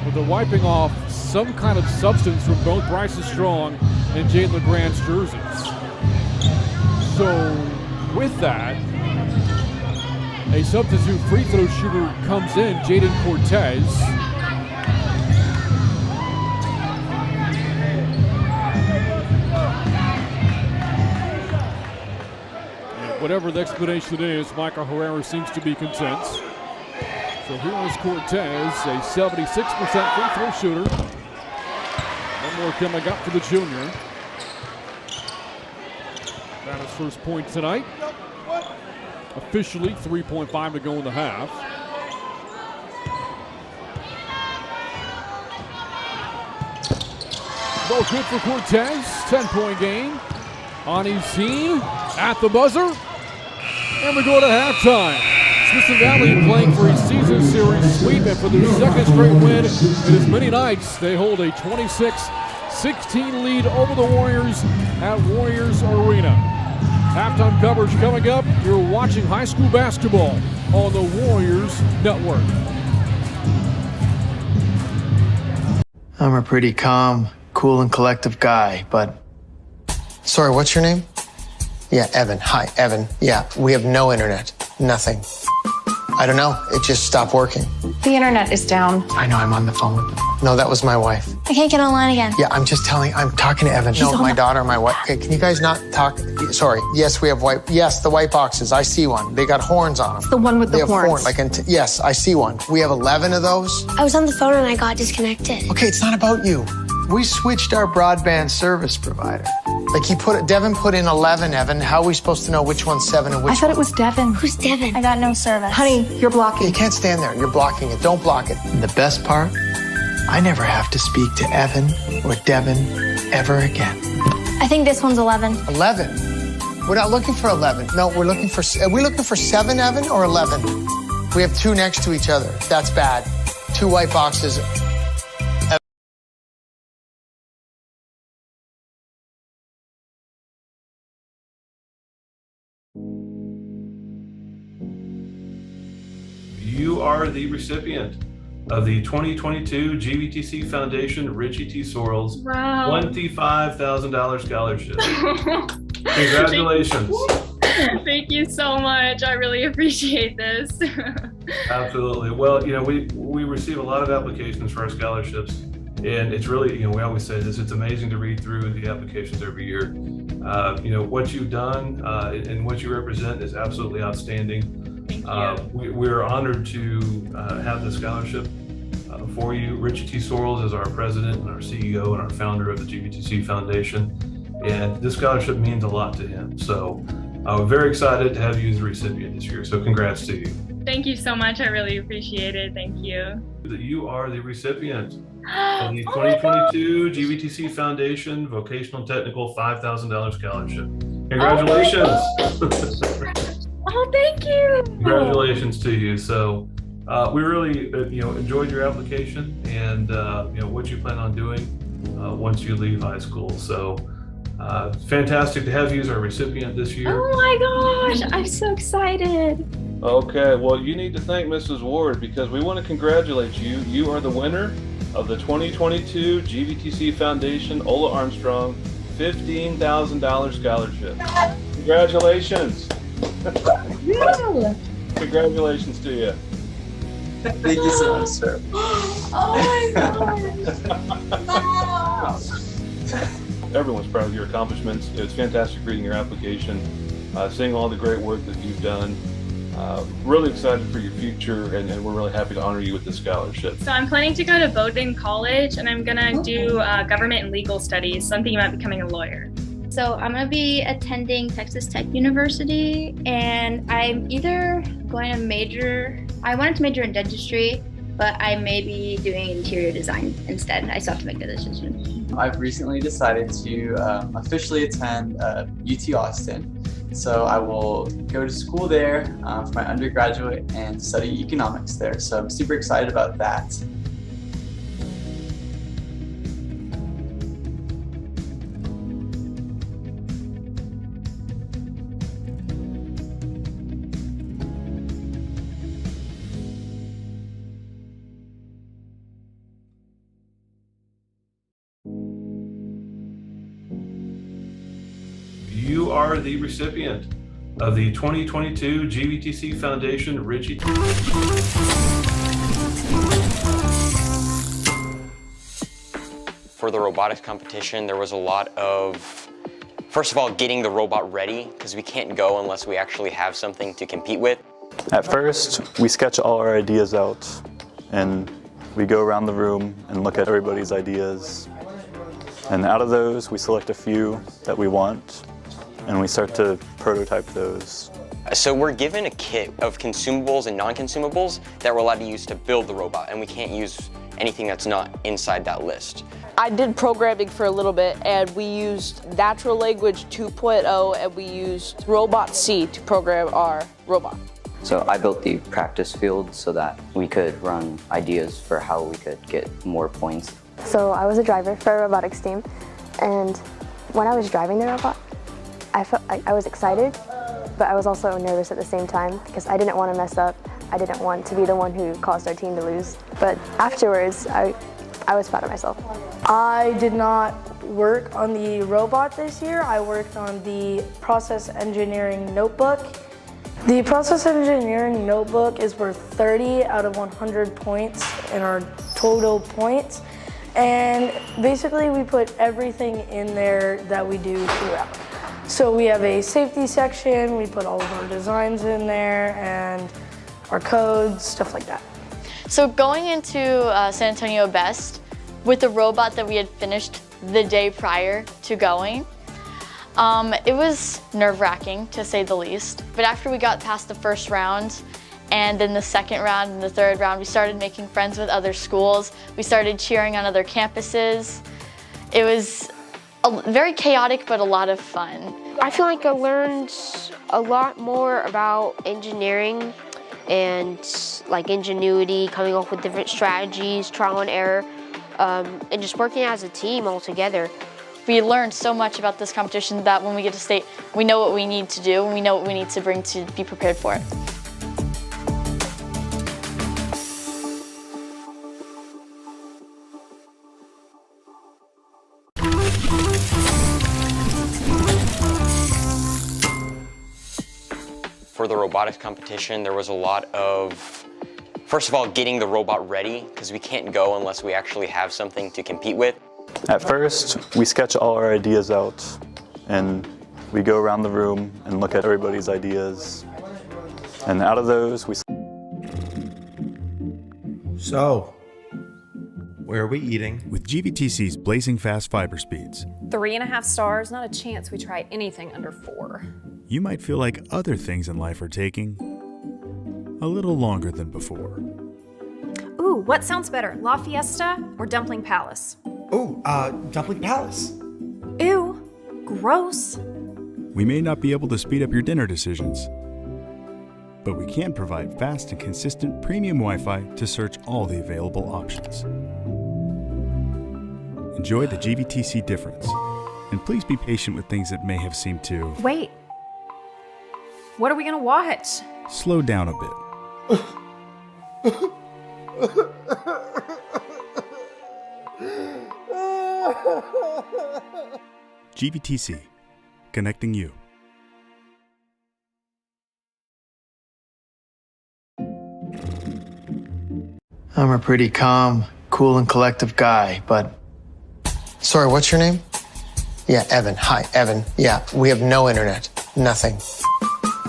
but they're wiping off some kind of substance from both Bryson Strong and Jaden LeGrand's jerseys. So with that, a substitute free throw shooter comes in, Jaden Cortez. And whatever the explanation is, Michael Herrera seems to be content. So here is Cortez, a 76% free throw shooter. One more coming up for the junior. Got his first point tonight. Officially 3.5 to go in the half. Ball good for Cortez. 10-point game. Anizine at the buzzer. And we go to halftime. Smithson Valley playing for a season series sweep, and for their second straight win in as many nights, they hold a 26-16 lead over the Warriors at Warriors Arena. Halftime coverage coming up. You're watching high school basketball on the Warriors Network. I'm a pretty calm, cool, and collective guy, but... Sorry, what's your name? Yeah, Evan. Hi, Evan. Yeah, we have no internet. Nothing. I don't know. It just stopped working. The internet is down. I know, I'm on the phone. No, that was my wife. I can't get online again. Yeah, I'm talking to Evan. She's no, on my the- daughter, my wife. Okay, can you guys not talk? Sorry. Yes, we have the white boxes. I see one. They got horns on them. The one with They the have horns. yes, I see one. We have 11 of those. I was on the phone and I got disconnected. Okay, it's not about you. We switched our broadband service provider. Like Devin put in 11, Evan. How are we supposed to know which one's 7 and which I thought it was Devin. Who's Devin? I got no service. Honey, you're blocking. You can't stand there. You're blocking it. Don't block it. And the best part, I never have to speak to Evan or Devin ever again. I think this one's 11. 11? We're not looking for 11. No, are we looking for 7, Evan, or 11? We have 2 next to each other. That's bad. 2 white boxes. You are the recipient of the 2022 GVTC Foundation Richie T. Sorrells $25,000 scholarship. Congratulations. Thank you so much. I really appreciate this. Absolutely. Well, we receive a lot of applications for our scholarships, and it's really, we always say this, it's amazing to read through the applications every year. What you've done and what you represent is absolutely outstanding. We're honored to have the scholarship for you. Richie T. Sorrells is our president and our CEO and our founder of the GVTC Foundation, and this scholarship means a lot to him. So we're very excited to have you as the recipient this year. So congrats to you. Thank you so much. I really appreciate it. Thank you. You are the recipient of the 2022 GVTC Foundation Vocational Technical $5,000 scholarship. Congratulations. Oh, thank you. Congratulations to you. So we really enjoyed your application and what you plan on doing once you leave high school. So fantastic to have you as our recipient this year. Oh my gosh, I'm so excited. Okay, well, you need to thank Mrs. Ward because we want to congratulate you. You are the winner of the 2022 GVTC Foundation Ola Armstrong $15,000 scholarship. Congratulations. Yeah. Congratulations to you. Thank you so much, sir. Oh my gosh. Everyone's proud of your accomplishments. It's fantastic reading your application, seeing all the great work that you've done. Really excited for your future, and we're really happy to honor you with this scholarship. So I'm planning to go to Bowdoin College, and I'm gonna do government and legal studies. So I'm thinking about becoming a lawyer. So I'm going to be attending Texas Tech University, and I'm either going to I wanted to major in dentistry, but I may be doing interior design instead. I still have to make that decision. I've recently decided to officially attend UT Austin. So I will go to school there for my undergraduate and study economics there. So I'm super excited about that. You are the recipient of the 2022 GVTC Foundation Richie. For the robotics competition, there was a lot of, first of all, getting the robot ready, because we can't go unless we actually have something to compete with. At first, we sketch all our ideas out, and we go around the room and look at everybody's ideas. And out of those, we select a few that we want, and we start to prototype those. So we're given a kit of consumables and non-consumables that we're allowed to use to build the robot, and we can't use anything that's not inside that list. I did programming for a little bit, and we used Natural Language 2.0, and we used Robot C to program our robot. So I built the practice field so that we could run ideas for how we could get more points. So I was a driver for a robotics team, and when I was driving the robot, I felt like I was excited, but I was also nervous at the same time because I didn't want to mess up. I didn't want to be the one who caused our team to lose. But afterwards, I was proud of myself. I did not work on the robot this year. I worked on the process engineering notebook. The process engineering notebook is worth 30 out of 100 points in our total points. And basically we put everything in there that we do throughout. So we have a safety section, we put all of our designs in there and our codes, stuff like that. So going into San Antonio Best with the robot that we had finished the day prior to going, it was nerve-wracking to say the least. But after we got past the first round, and then the second round and the third round, we started making friends with other schools. We started cheering on other campuses. It was very chaotic, but a lot of fun. I feel like I learned a lot more about engineering and like ingenuity, coming up with different strategies, trial and error, and just working as a team all together. We learned so much about this competition that when we get to state, we know what we need to do and we know what we need to bring to be prepared for it. For the robotics competition, there was a lot of, first of all, getting the robot ready, because we can't go unless we actually have something to compete with. At first, we sketch all our ideas out, and we go around the room and look at everybody's ideas. And out of those, we... So, where are we eating? With GVTC's blazing fast fiber speeds, 3.5 stars, not a chance we try anything under 4. you might feel like other things in life are taking a little longer than before. Ooh, what sounds better, La Fiesta or Dumpling Palace? Ooh, Dumpling Palace. Ew, gross. We may not be able to speed up your dinner decisions, but we can provide fast and consistent premium Wi-Fi to search all the available options. Enjoy the GVTC difference, and please be patient with things that may have seemed to Wait. What are we gonna watch? slow down a bit. GVTC, connecting you. I'm a pretty calm, cool, and collective guy, but... Sorry, what's your name? Yeah, Evan. Hi, Evan. Yeah, we have no internet. Nothing.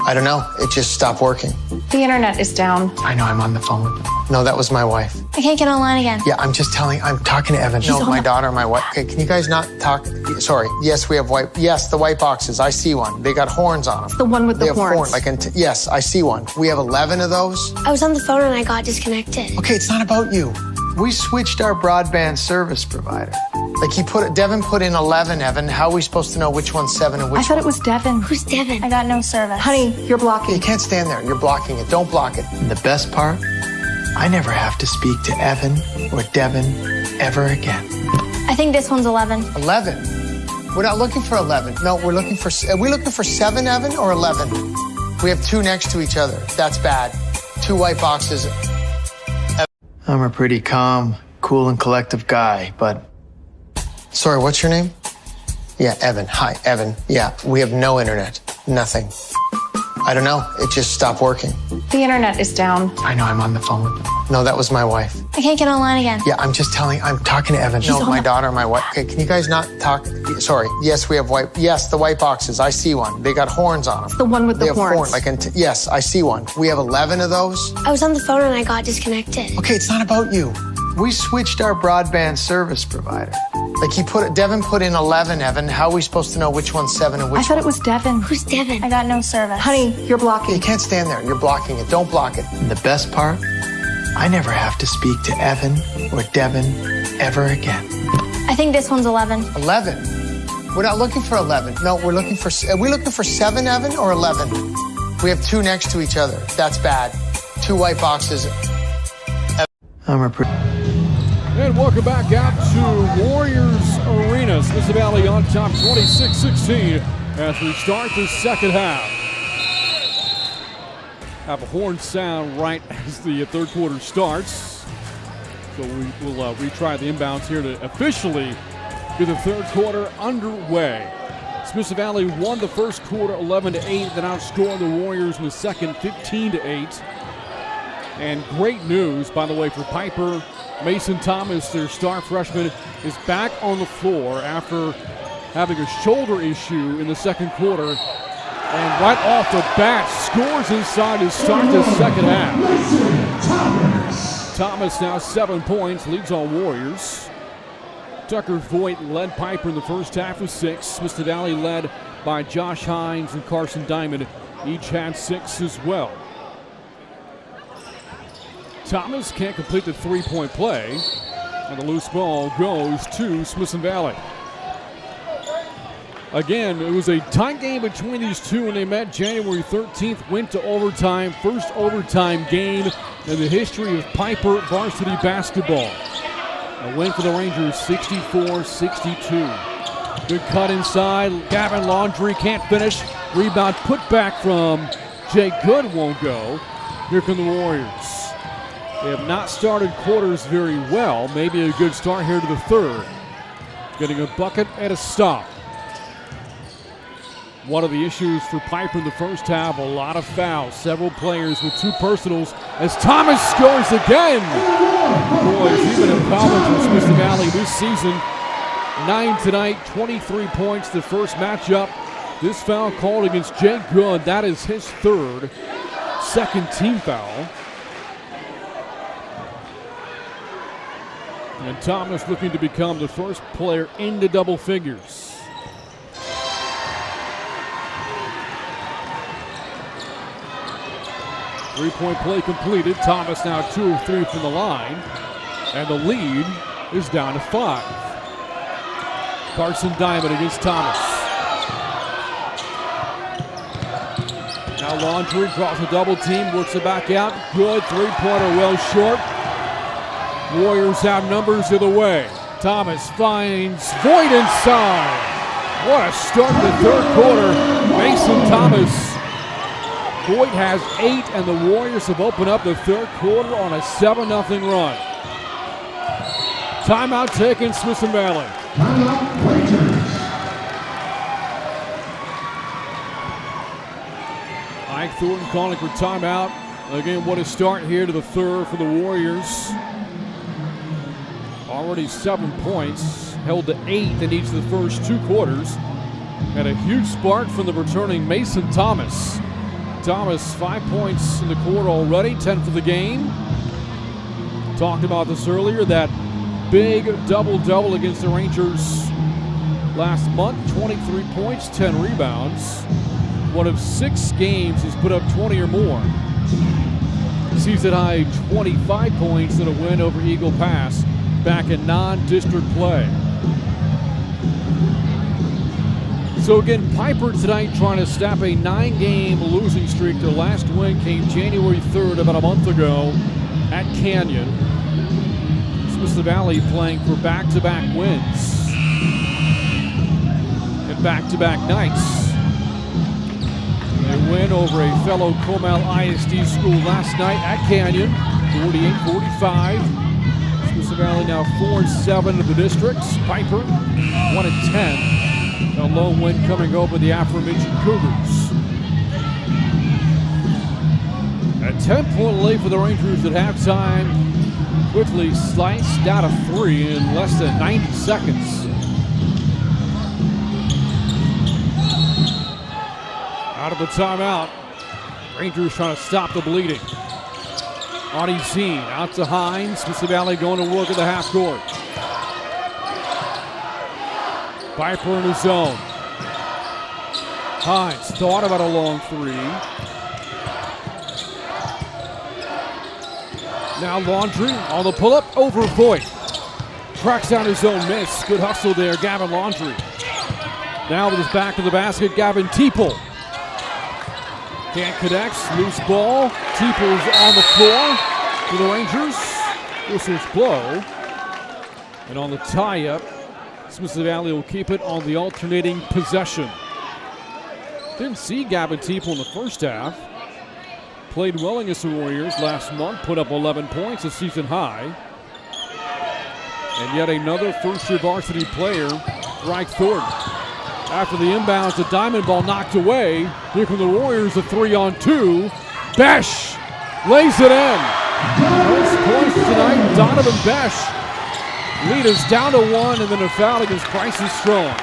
I don't know. It just stopped working. The internet is down. I know, I'm on the phone with them. No, that was my wife. I can't get online again. Yeah, I'm talking to Evan. No, my daughter, my wife. Okay, can you guys not talk? Sorry. Yes, we have the white boxes. I see one. They got horns on them. The one with the horns. Yes, I see one. We have 11 of those. I was on the phone and I got disconnected. Okay, it's not about you. We switched our broadband service provider. Devin put in 11, Evan. How are we supposed to know which one's 7 and which one? I thought it was Devin. Who's Devin? I got no service. Honey, you're blocking. You can't stand there. You're blocking it. Don't block it. And the best part, I never have to speak to Evan or Devin ever again. I think this one's 11. 11? We're not looking for 11. No, are we looking for 7, Evan, or 11? We have 2 next to each other. That's bad. 2 white boxes. I'm a pretty calm, cool, and collective guy, but... Sorry, what's your name? Yeah, Evan. Hi, Evan. Yeah, we have no internet. Nothing. I don't know. It just stopped working. The internet is down. I know, I'm on the phone with them. No, that was my wife. I can't get online again. Yeah, I'm talking to Evan. No, my daughter, my wife. Okay, can you guys not talk? Sorry. Yes, we have the white boxes. I see one. They got horns on them. The one with the horns. Yes, I see one. We have 11 of those. I was on the phone and I got disconnected. Okay, it's not about you. We switched our broadband service provider. Devin put in 11, Evan. How are we supposed to know which one's 7 and which one? I thought it was Devin. Who's Devin? I got no service. Honey, you're blocking. You can't stand there. You're blocking it. Don't block it. And the best part, I never have to speak to Evan or Devin ever again. I think this one's 11. 11? We're not looking for 11. No, are we looking for 7, Evan, or 11? We have 2 next to each other. That's bad. 2 white boxes. And welcome back out to Warriors Arena. Smithson Valley on top 26-16 as we start the second half. Have a horn sound right as the third quarter starts. So we will retry the inbounds here to officially get the third quarter underway. Smithson Valley won the first quarter 11-8, then outscored the Warriors in the second 15-8. And great news, by the way, for Pieper. Mason Thomas, their star freshman, is back on the floor after having a shoulder issue in the second quarter. And right off the bat, scores inside to start the second half. Thomas now 7 points, leads all Warriors. Tucker Voigt led Pieper in the first half with 6. Smithson Valley led by Josh Hines and Carson Diamond. Each had 6 as well. Thomas can't complete the three-point play, and the loose ball goes to Smithson Valley. Again, it was a tight game between these two when they met January 13th, went to overtime, first overtime game in the history of Pieper varsity basketball. A win for the Rangers, 64-62. Good cut inside, Gavin Laundrie can't finish. Rebound put back from Jay Good, won't go. Here come the Warriors. They have not started quarters very well. Maybe a good start here to the third. Getting a bucket and a stop. One of the issues for Pieper in the first half, a lot of fouls. Several players with 2 personals as Thomas scores again. Boys, even in college for Smithson Valley this season. 9 tonight, 23 points the first matchup. This foul called against Jay Good. That is his third. Second team foul. And Thomas looking to become the first player into double figures. Three-point play completed. Thomas now 2 of 3 from the line. And the lead is down to 5. Carson Diamond against Thomas. Now Laundry draws a double team, works it back out. Good three-pointer, well short. Warriors have numbers either way. Thomas finds Voigt inside. What a start to the third quarter. Mason Thomas. Voigt has 8, and the Warriors have opened up the third quarter on a 7-0 run. Timeout taken, Smithson Valley. Mike Thornton calling for timeout. Again, what a start here to the third for the Warriors. Already 7 points, held to 8 in each of the first 2 quarters. Had a huge spark from the returning Mason Thomas. Thomas, 5 points in the quarter already, 10 for the game. Talked about this earlier, that big double-double against the Rangers last month. 23 points, 10 rebounds. One of 6 games he's put up 20 or more. Season high 25 points in a win over Eagle Pass back in non-district play. So again, Pieper tonight trying to stop a 9-game losing streak. Their last win came January 3rd, about a month ago, at Canyon. Smithson Valley playing for back-to-back wins and back-to-back nights. They win over a fellow Comal ISD school last night at Canyon, 48-45. Smithson Valley now 4-7 of the districts. Pieper 1-10. A lone win coming over the aforementioned Cougars. A 10-point lead for the Rangers at halftime. Quickly sliced out of 3 in less than 90 seconds. Out of the timeout. Rangers trying to stop the bleeding. Audie out to Hines. Smithson Valley going to work at the half court. Pieper in his zone. Hines thought about a long 3. Now Laundry on the pull-up over Voigt. Tracks down his own miss. Good hustle there, Gavin Laundry. Now with his back to the basket, Gavin Teeple. Can't connect, loose ball. Teeple's on the floor for the Rangers. Whistles blow. And on the tie-up, Smithson Valley will keep it on the alternating possession. Didn't see Gavin Teeple in the first half. Played well against the Warriors last month, put up 11 points, a season high. And yet another first-year varsity player, Reich Thornton. After the inbounds, the diamond ball knocked away. Here come the Warriors, a 3-on-2. Besh lays it in. First points tonight, Donovan Besh. Lead is down to 1, and then a foul against Bryson Strong.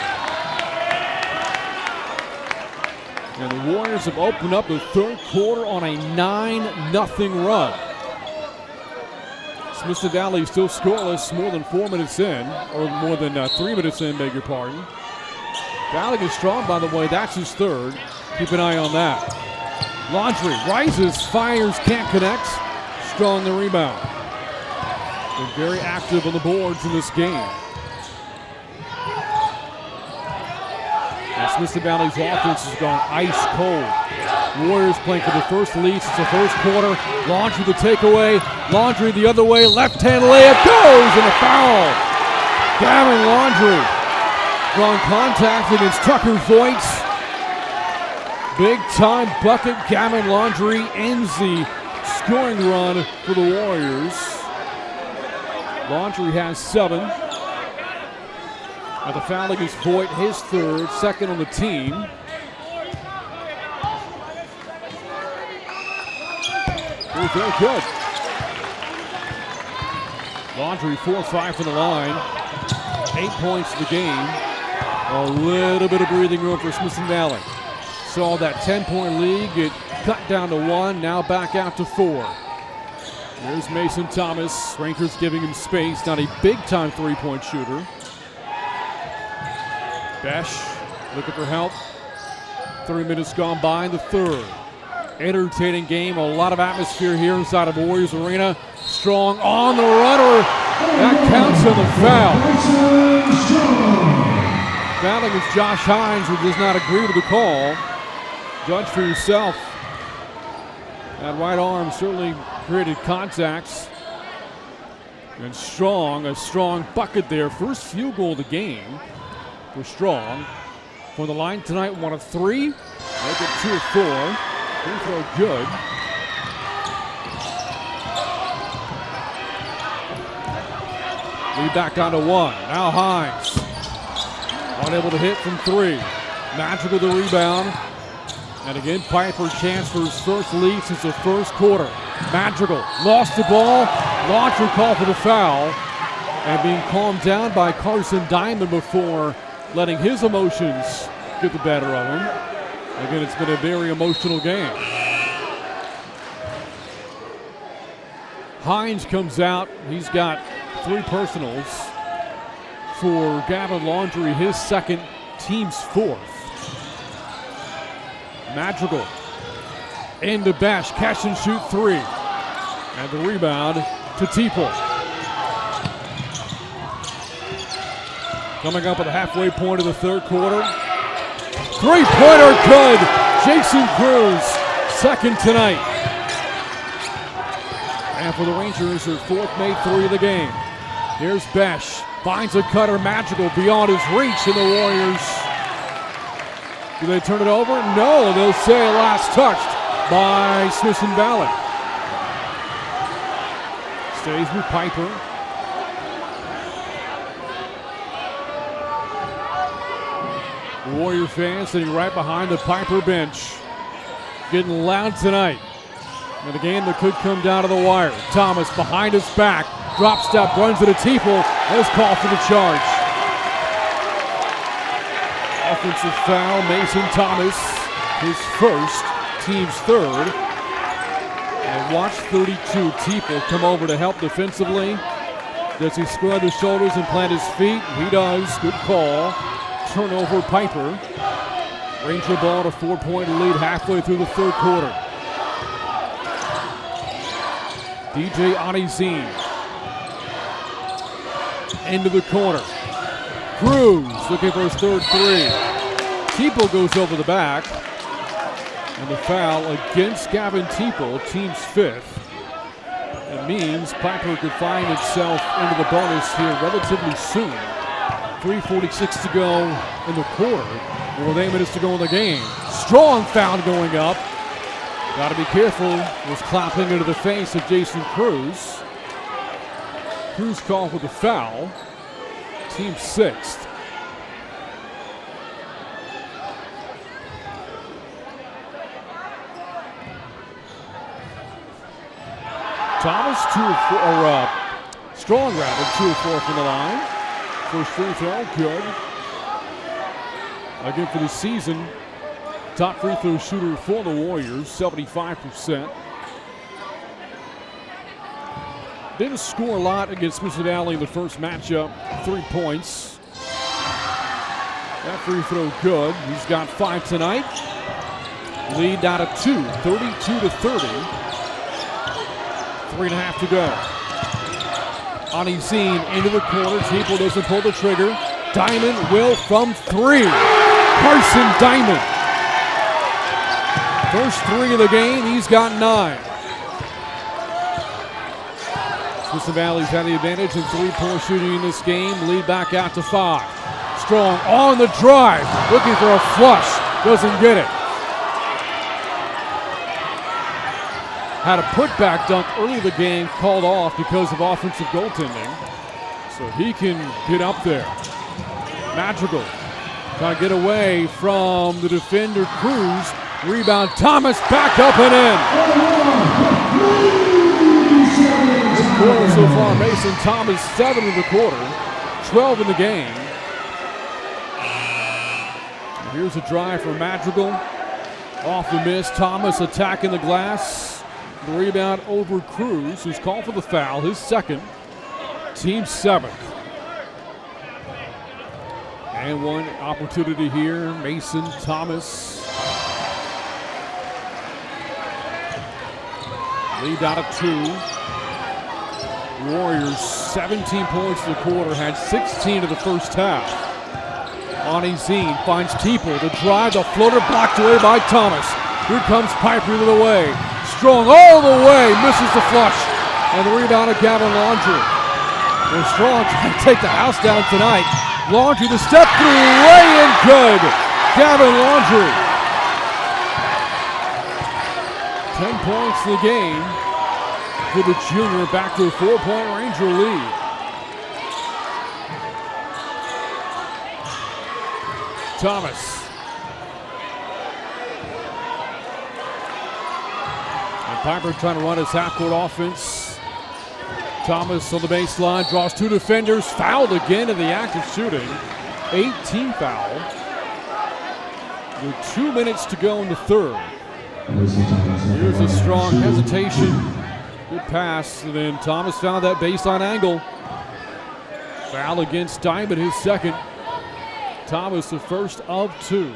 And the Warriors have opened up the third quarter on a 9-0 run. Smithson Valley still scoreless, more than 4 minutes in, or more than 3 minutes in, beg your pardon. Valley is Strong, by the way, that's his third. Keep an eye on that. Laundry rises, fires, can't connect. Strong the rebound. Been very active on the boards in this game. And Smithson Valley's offense has gone ice cold. Warriors playing for the first lead since the first quarter. Laundry the takeaway. Laundry the other way. Left-hand layup goes, and a foul. Gavin Laundry drawing contact against Tucker Voigt. Big-time bucket. Gavin Laundry ends the scoring run for the Warriors. Laundry has 7. The foul against Voigt, his third, second on the team. Very good. Laundry 4-5 from the line. 8 points to the game. A little bit of breathing room for Smithson Valley. Saw that 10-point lead get cut down to 1, now back out to 4. There's Mason Thomas. Rangers giving him space. Not a big-time three-point shooter. Besh looking for help. 3 minutes gone by in the third. Entertaining game. A lot of atmosphere here inside of Warriors Arena. Strong on the runner. That counts on the foul. Foul against Josh Hines, who does not agree with the call. Judge for yourself. That right arm certainly created contacts. And a strong bucket there. First field goal of the game for Strong. For the line tonight, 1 of 3. Make it 2 of 4. Free throw good. Lead back down to 1. Now Hines. Unable to hit from 3. Madrigal the rebound. And again, Pieper chance for his first lead since the first quarter. Madrigal lost the ball. Launcher call for the foul. And being calmed down by Carson Diamond before letting his emotions get the better of him. Again, it's been a very emotional game. Hines comes out. He's got 3 personals for Gavin Laundrie, his second, team's 4th. Madrigal into Bash, catch and shoot 3. And the rebound to Pieper. Coming up at the halfway point of the third quarter. 3-pointer good. Jason Cruz, second tonight. And for the Rangers, their 4th made 3 of the game. Here's Besh, finds a cutter, Madrigal beyond his reach, and the Warriors. Do they turn it over? No, they'll say last touched by Smithson Valley. Stays with Pieper. The Warrior fans sitting right behind the Pieper bench. Getting loud tonight. And a game that could come down to the wire. Thomas behind his back. Drop step, runs it to Pieper. And is called for the charge. Offensive foul, Mason Thomas. His first, team's 3rd. And watch 32, Pieper come over to help defensively. Does he square the shoulders and plant his feet? He does. Good call. Turnover, Pieper. Ranger ball to 4-point lead halfway through the third quarter. DJ Anizine. Into the corner. Cruz looking for his 3rd 3. Pieper goes over the back. And the foul against Gavin Pieper, team's 5th. It means Pieper could find itself into the bonus here relatively soon. 3:46 to go in the quarter. More than 8 minutes to go in the game. Strong foul going up. Got to be careful. Was clapping into the face of Jason Cruz. Cruz called with the foul. Team 6th. Thomas, 2 of 4, Strong rather, 2 of 4 from the line. First free throw, good. Again for the season, top free throw shooter for the Warriors, 75%. Didn't score a lot against Smithson Valley in the first matchup, 3 points. That free throw good. He's got 5 tonight. Lead down to 2, 32-30. 3.5 to go. Anizine into the corner. Pieper doesn't pull the trigger. Diamond will from 3. Carson Diamond. First 3 of the game. He's got 9. Smithson Valley's had the advantage in 3-point shooting in this game. Lead back out to 5. Strong on the drive. Looking for a flush. Doesn't get it. Had a putback dunk early in the game called off because of offensive goaltending. So he can get up there. Madrigal trying to get away from the defender Cruz. Rebound Thomas back up and in. Good quarter so far. Mason Thomas 7 in the quarter. 12 in the game. Here's a drive for Madrigal. Off the miss. Thomas attacking the glass. The rebound over Cruz, who's called for the foul, his second, team 7th. And one opportunity here, Mason Thomas. Lead out of 2. Warriors 17 points in the quarter, had 16 in the first half. Anizine finds Pieper, the drive, the floater blocked away by Thomas. Here comes Pieper the other way. Strong all the way, misses the flush. And the rebound of Gavin Laundry. And Strong trying to take the house down tonight. Laundry, the step through, lay in good. Gavin Laundry. 10 points in the game for the junior, back to a 4-point Ranger lead. Thomas. And Pieper trying to run his half-court offense. Thomas on the baseline, draws two defenders, fouled again in the act of shooting. 18 foul. With 2 minutes to go in the third. Here's a Strong hesitation. Good pass, and then Thomas found that baseline angle. Foul against Diamond, his second. Thomas, the first of two.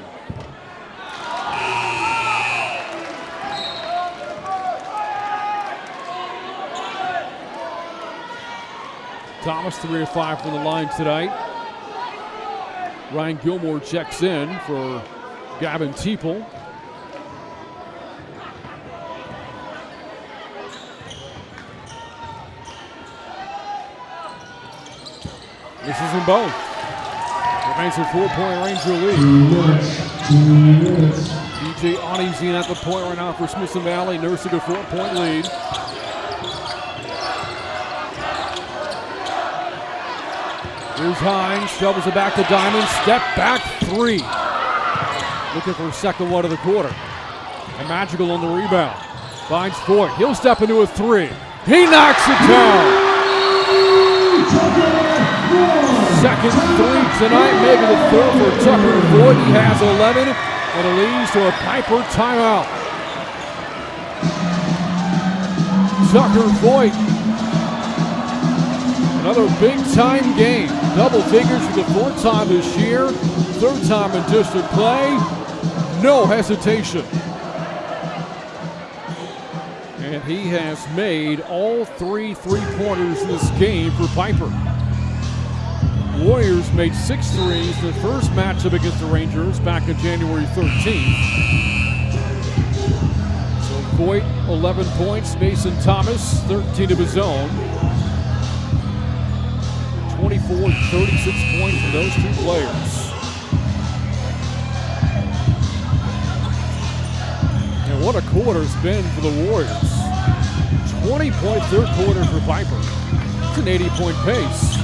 Thomas 3 of 5 from the line tonight. Ryan Gilmore checks in for Gavin Pieper. Misses them both. Remains a 4-point Ranger lead. DJ Onizine at the point right now for Smithson Valley, nursing a 4-point lead. Here's Hines, shovels it back to Diamond, step back three. Looking for a second one of the quarter. And Magical on the rebound. Finds Voigt, he'll step into a three. He knocks it down. Second three tonight, maybe the third for Tucker Voigt. He has 11, and it leads to a Pieper timeout. Tucker Voigt, another big-time game. Double figures for the fourth time this year. Third time in district play. No hesitation. And he has made all three three-pointers in this game for Pieper. Warriors made 6 threes in the first matchup against the Rangers back on January 13th. So Voigt, 11 points. Mason Thomas, 13 of his own. 24 and 36 points for those two players. And what a quarter it's been for the Warriors. 20-point third quarter for Pieper. It's an 80-point pace.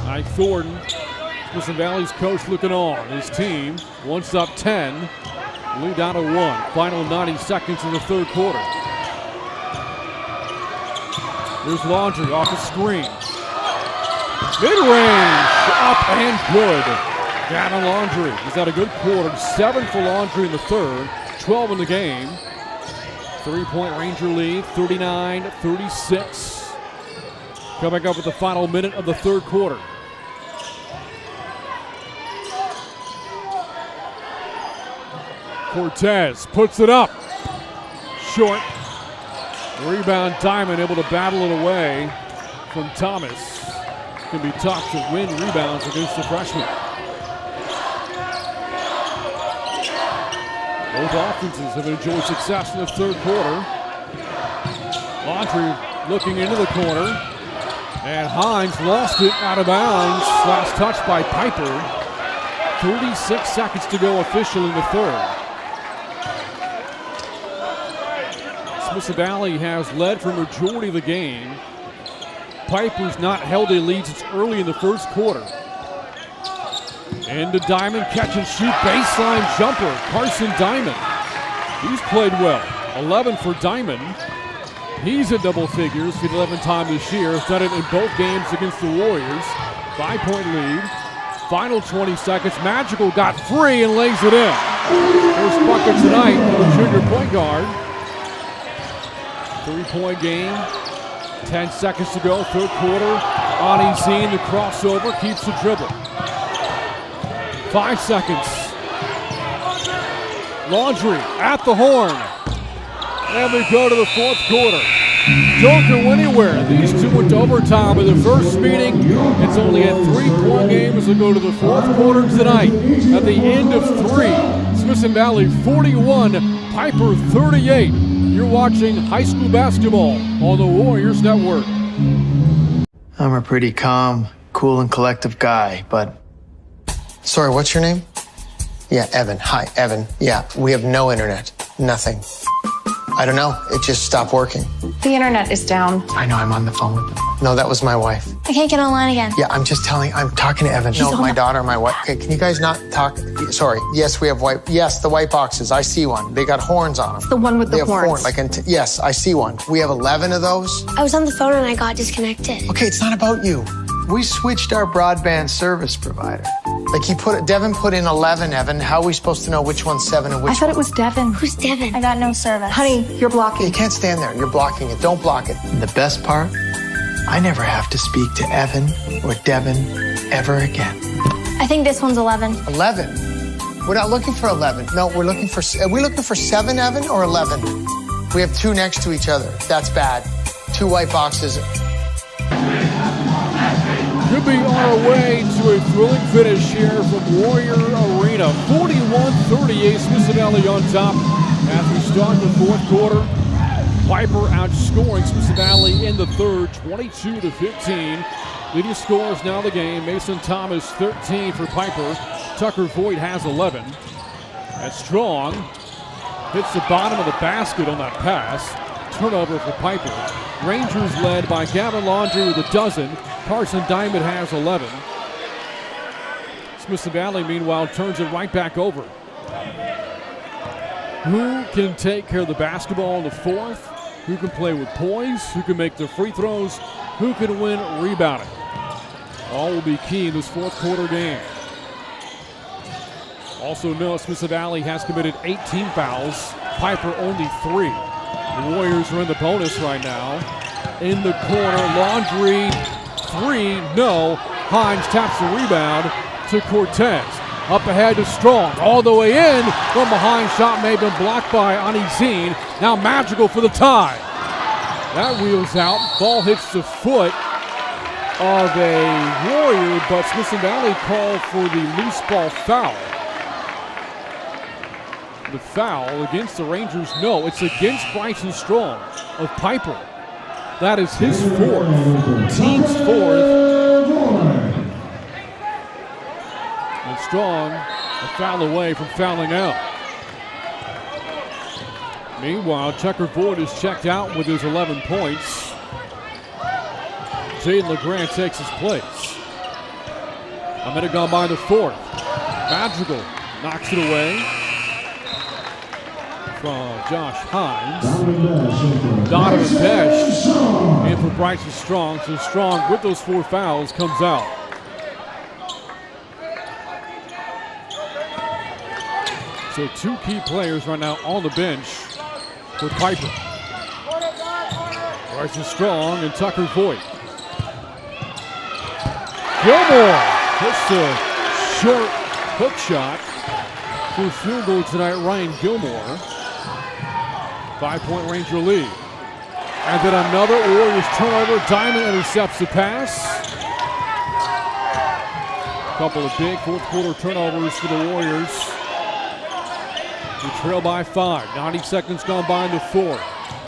Ike Thornton, Smithson Valley's coach, looking on. His team once up 10, lead down to 1. Final 90 seconds in the third quarter. There's Laundry off the screen. Mid-range, up and good. Gavin Laundry. He's had a good quarter. 7 for Laundry in the third, 12 in the game. 3-point Ranger lead, 39-36. Coming up with the final minute of the third quarter. Cortez puts it up. Short. Rebound Diamond, able to battle it away from Thomas. Can be tough to win rebounds against the freshman. Both offenses have enjoyed success in the third quarter. Laundry looking into the corner. And Hines lost it out of bounds. Last touch by Pieper. 36 seconds to go officially in the third. Smithson Valley has led for a majority of the game. Pieper's not held a lead since early in the first quarter. Into Diamond, catch and shoot, baseline jumper, Carson Diamond. He's played well, 11 for Diamond. He's in double figures for the 11th time this year. Has done it in both games against the Warriors. 5-point lead, final 20 seconds. Magical got free and lays it in. First bucket tonight for the junior point guard. 3-point game, 10 seconds to go, third quarter. Onizine, the crossover, keeps the dribble. 5 seconds. Laundry at the horn. And we go to the fourth quarter. Don't go anywhere. These two went to overtime in the first meeting. It's only a 3-point game as we go to the fourth quarter tonight. At the end of 3, Smithson Valley 41, Pieper 38. You're watching high school basketball on the Warriors Network. I'm a pretty calm, cool, and collective guy, but... Sorry, what's your name? Yeah, Evan. Hi, Evan. Yeah, we have no internet. Nothing. I don't know. It just stopped working. The internet is down. I know, I'm on the phone with them. No, that was my wife. I can't get online again. Yeah, I'm talking to Evan. No, my daughter, my wife. Okay, can you guys not talk? Sorry. Yes, we have the white boxes. I see one. They got horns on them. It's the one with the horns. Yes, I see one. We have 11 of those. I was on the phone and I got disconnected. Okay, it's not about you. We switched our broadband service provider. Devin put in 11, Evan. How are we supposed to know which one's 7 and which I thought it was Devin. Who's Devin? I got no service. Honey, you're blocking. You can't stand there. You're blocking it. Don't block it. And the best part, I never have to speak to Evan or Devin ever again. I think this one's 11. 11? We're not looking for 11. No, are we looking for 7, Evan, or 11? We have 2 next to each other. That's bad. 2 white boxes. Could be on our way to a thrilling finish here from Warrior Arena. 41-38, Smithson Valley on top as we start the fourth quarter. Pieper outscoring Smithson Valley in the third, 22-15. Leading scorers now the game. Mason Thomas, 13 for Pieper. Tucker Voigt has 11. As Strong hits the bottom of the basket on that pass. Turnover for Pieper. Rangers led by Gavin Laundrie with a dozen. Carson Diamond has 11. Smithson Valley, meanwhile, turns it right back over. Who can take care of the basketball in the fourth? Who can play with poise? Who can make the free throws? Who can win rebounding? All will be key in this fourth quarter game. Also note Smithson Valley has committed 18 fouls. Pieper only 3. The Warriors are in the bonus right now. In the corner, Laundrie, 3, no. Hines taps the rebound to Cortez. Up ahead to Strong, all the way in. From behind, shot may have been blocked by Anizine. Now Magical for the tie. That wheels out. Ball hits the foot of a Warrior, but Smithson Valley called for the loose ball foul. The foul against the Rangers, no, it's against Bryson Strong of Pieper. That is his fourth, team's fourth. And Strong a foul away from fouling out. Meanwhile, Tucker Voigt is checked out with his 11 points. Jaden LeGrand takes his place. A minute gone by the fourth. Magical knocks it away from Josh Hines. Donovan Pesh in for Bryson Strong. So Strong, with those 4 fouls, comes out. So 2 key players right now on the bench for Pieper. Bryson Strong and Tucker Voigt. Gilmore hits a short hook shot for field goal tonight, Ryan Gilmore. 5-point Ranger lead. And then another Warriors turnover. Diamond intercepts the pass. A couple of big fourth quarter turnovers for the Warriors. We trail by 5. 90 seconds gone by in the fourth.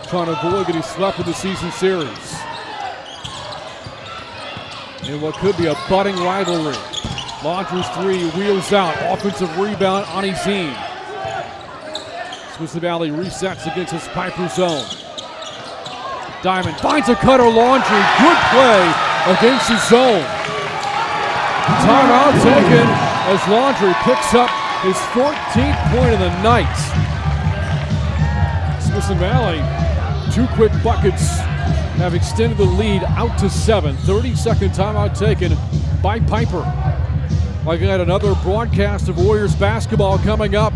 Trying to avoid getting swept in the season series. In what could be a budding rivalry. Laundrie's 3 wheels out. Offensive rebound, Anizine. Smithson Valley resets against his Pieper zone. Diamond finds a cutter, Laundrie. Good play against his zone. Timeout taken as Laundrie picks up his 14th point of the night. Smithson Valley, 2 quick buckets have extended the lead out to 7. 30-second timeout taken by Pieper. Like I had another broadcast of Warriors basketball coming up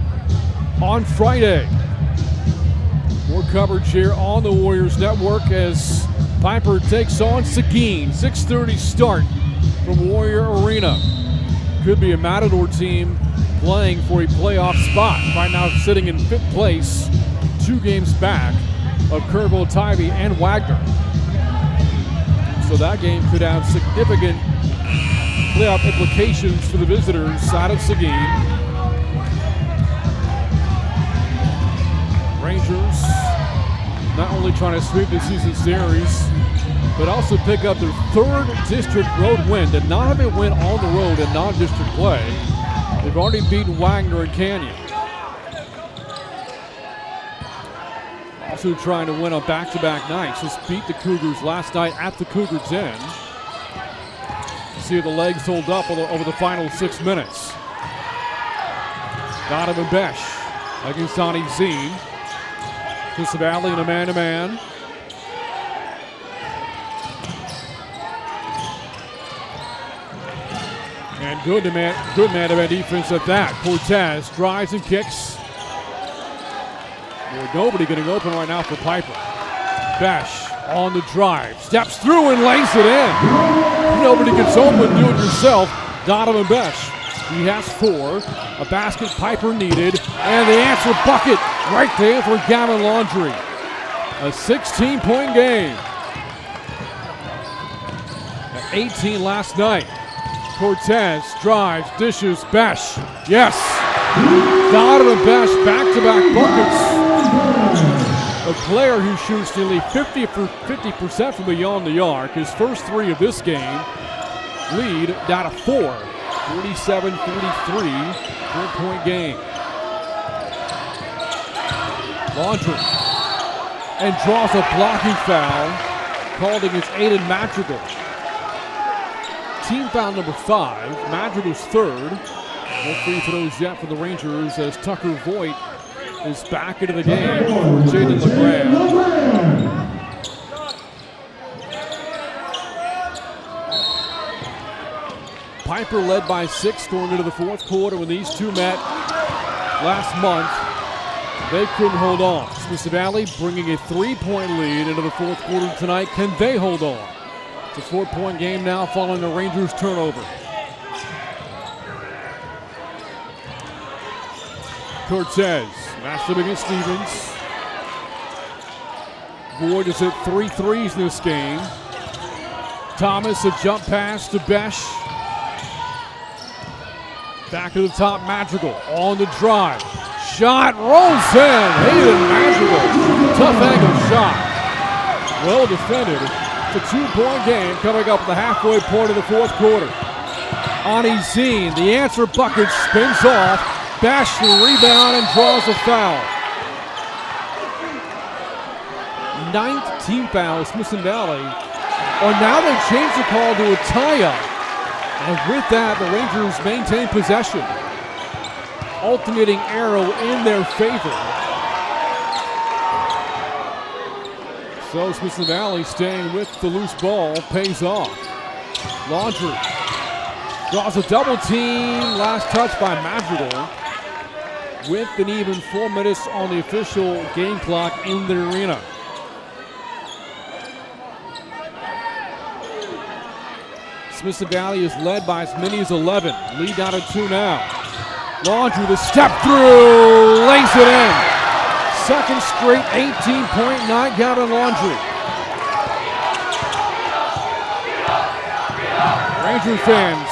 on Friday. More coverage here on the Warriors Network as Pieper takes on Seguin. 6:30 start from Warrior Arena. Could be a Matador team playing for a playoff spot. Right now sitting in 5th place, 2 games back of Kerrville, Tybee, and Wagner. So that game could have significant playoff implications for the visitors out of Seguin. Rangers not only trying to sweep the season series, but also pick up their third district road win. Did not have a win on the road in non-district play. They've already beaten Wagner and Canyon. Also trying to win on back-to-back nights. Just beat the Cougars last night at the Cougars Den. See if the legs hold up over the final 6 minutes. Donovan Besh against Sonny Zine. Smithson Valley in a man-to-man. And good man-to-man defense at that. Cortez drives and kicks. Boy, nobody getting open right now for Pieper. Besh on the drive. Steps through and lays it in. Nobody gets open. Do it yourself. Donovan Besh. He has 4. A basket Pieper needed. And the answer bucket right there for Gavin Laundrie. A 16-point game. At 18 last night. Cortez drives, dishes, Besh. Yes. Donovan Besh back-to-back buckets. A player who shoots nearly 50% from beyond the arc. His first 3 of this game. Lead down to 4. 47-43. 4-point game. Laundrie. And draws a blocking foul. Called against Aiden Madrigal. Team foul number 5. Madrigal's 3rd. No free throws yet for the Rangers as Tucker Voigt is back into the game for Jaden LeGrand. Pieper led by 6 going into the 4th quarter. When these two met last month, they couldn't hold on. Smithson Valley bringing a 3-point lead into the 4th quarter tonight. Can they hold on? It's a 4-point game now following a Rangers turnover. Cortez, matched up against Stevens. Boyd has hit 3 threes in this game. Thomas, a jump pass to Besh. Back to the top, Madrigal on the drive. Shot rolls in. Hayden Madrigal. Tough angle shot. Well defended. It's a 2-point game coming up at the halfway point of the 4th quarter. Ani Zine, the answer bucket spins off. Besh the rebound and draws a foul. 9th team foul, Smithson Valley. Oh, now they changed the call to a tie-up. And with that, the Rangers maintain possession. Alternating arrow in their favor. So Smithson Valley staying with the loose ball pays off. Laundrie draws a double team. Last touch by Madrigal. With an even 4 minutes on the official game clock in the arena. Smithson Valley is led by as many as 11. Lead down to 2 now. Laundrie, the step through, lays it in. Second straight 18-point night, Gavin Laundrie. Ranger fans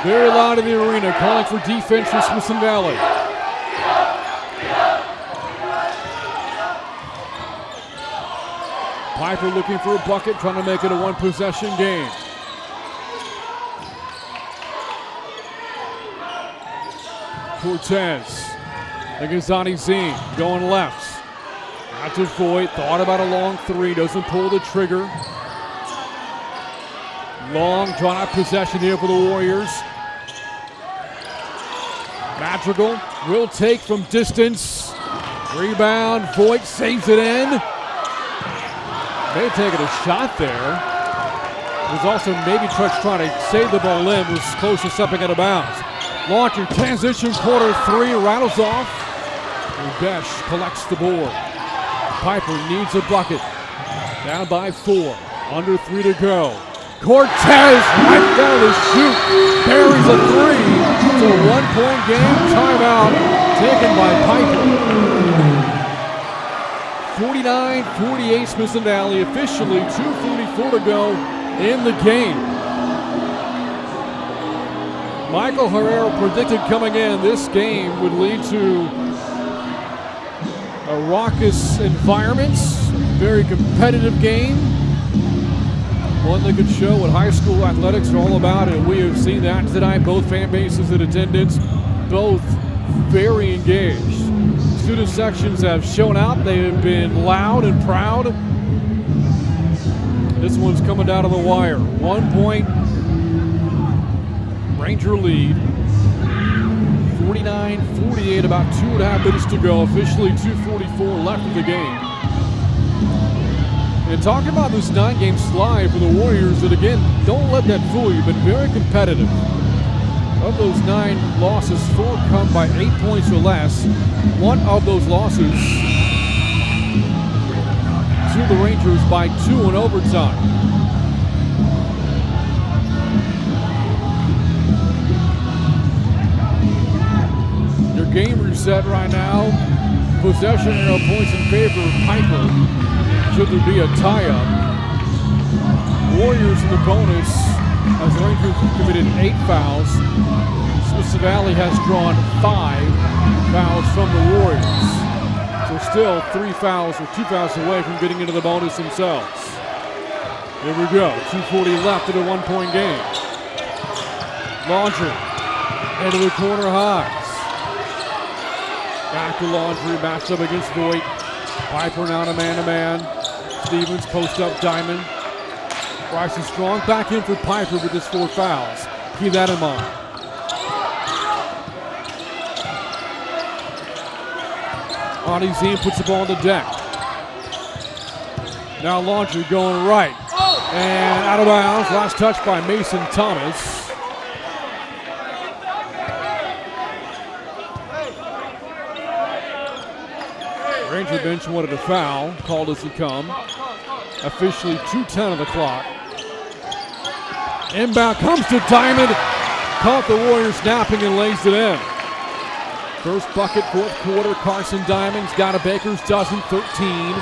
very loud in the arena, calling for defense for Smithson Valley. Pieper looking for a bucket, trying to make it a 1-possession game. Cortez against Ani Zine, going left. Out to Voigt, thought about a long 3, doesn't pull the trigger. Long drawn out possession here for the Warriors. Madrigal will take from distance. Rebound, Voigt saves it in. May have taken a shot there. Was also maybe trying to save the ball in, was close to stepping out of bounds. Laundrie, transition, quarter 3, rattles off. And Besh collects the board. Pieper needs a bucket. Down by 4, under 3 to go. Cortez right down the chute, buries a 3. It's a 1-point game. Timeout taken by Pieper. 49-48 Smithson Valley, officially 2:44 to go in the game. Michael Herrera predicted coming in this game would lead to A raucous environment, very competitive game. One that could show what high school athletics are all about, and we have seen that tonight. Both fan bases in attendance, both very engaged. Student sections have shown out. They have been loud and proud. This one's coming down to the wire. 1 point Ranger lead. 49-48, about 2.5 minutes to go. Officially 2:44 left of the game. And talking about this 9-game slide for the Warriors, that again, don't let that fool you, been very competitive. Of those 9 losses, 4 come by 8 points or less. One of those losses to the Rangers by 2 in overtime. Your game reset right now. Possession arrow points in favor of Pieper. Should there be a tie-up. Warriors in the bonus as the Rangers have committed 8 fouls. Smithson Valley has drawn 5 fouls from the Warriors. So still 3 fouls or 2 fouls away from getting into the bonus themselves. Here we go, 2:40 left in a 1-point game. Laundry into the corner Highs. Back to Laundry, matched up against Voigt. Pieper now to man-to-man. Stevens post up Diamond. Bryson Strong back in for Pieper with his 4 fouls. Keep that in mind. Audie puts the ball on the deck. Now Laundry going right. And out of bounds. Last touch by Mason Thomas. Ranger bench wanted a foul, called as he come. Officially 2:10 of the clock. Inbound comes to Diamond. Caught the Warriors snapping and lays it in. First bucket, 4th quarter. Carson Diamond's got a baker's dozen, 13.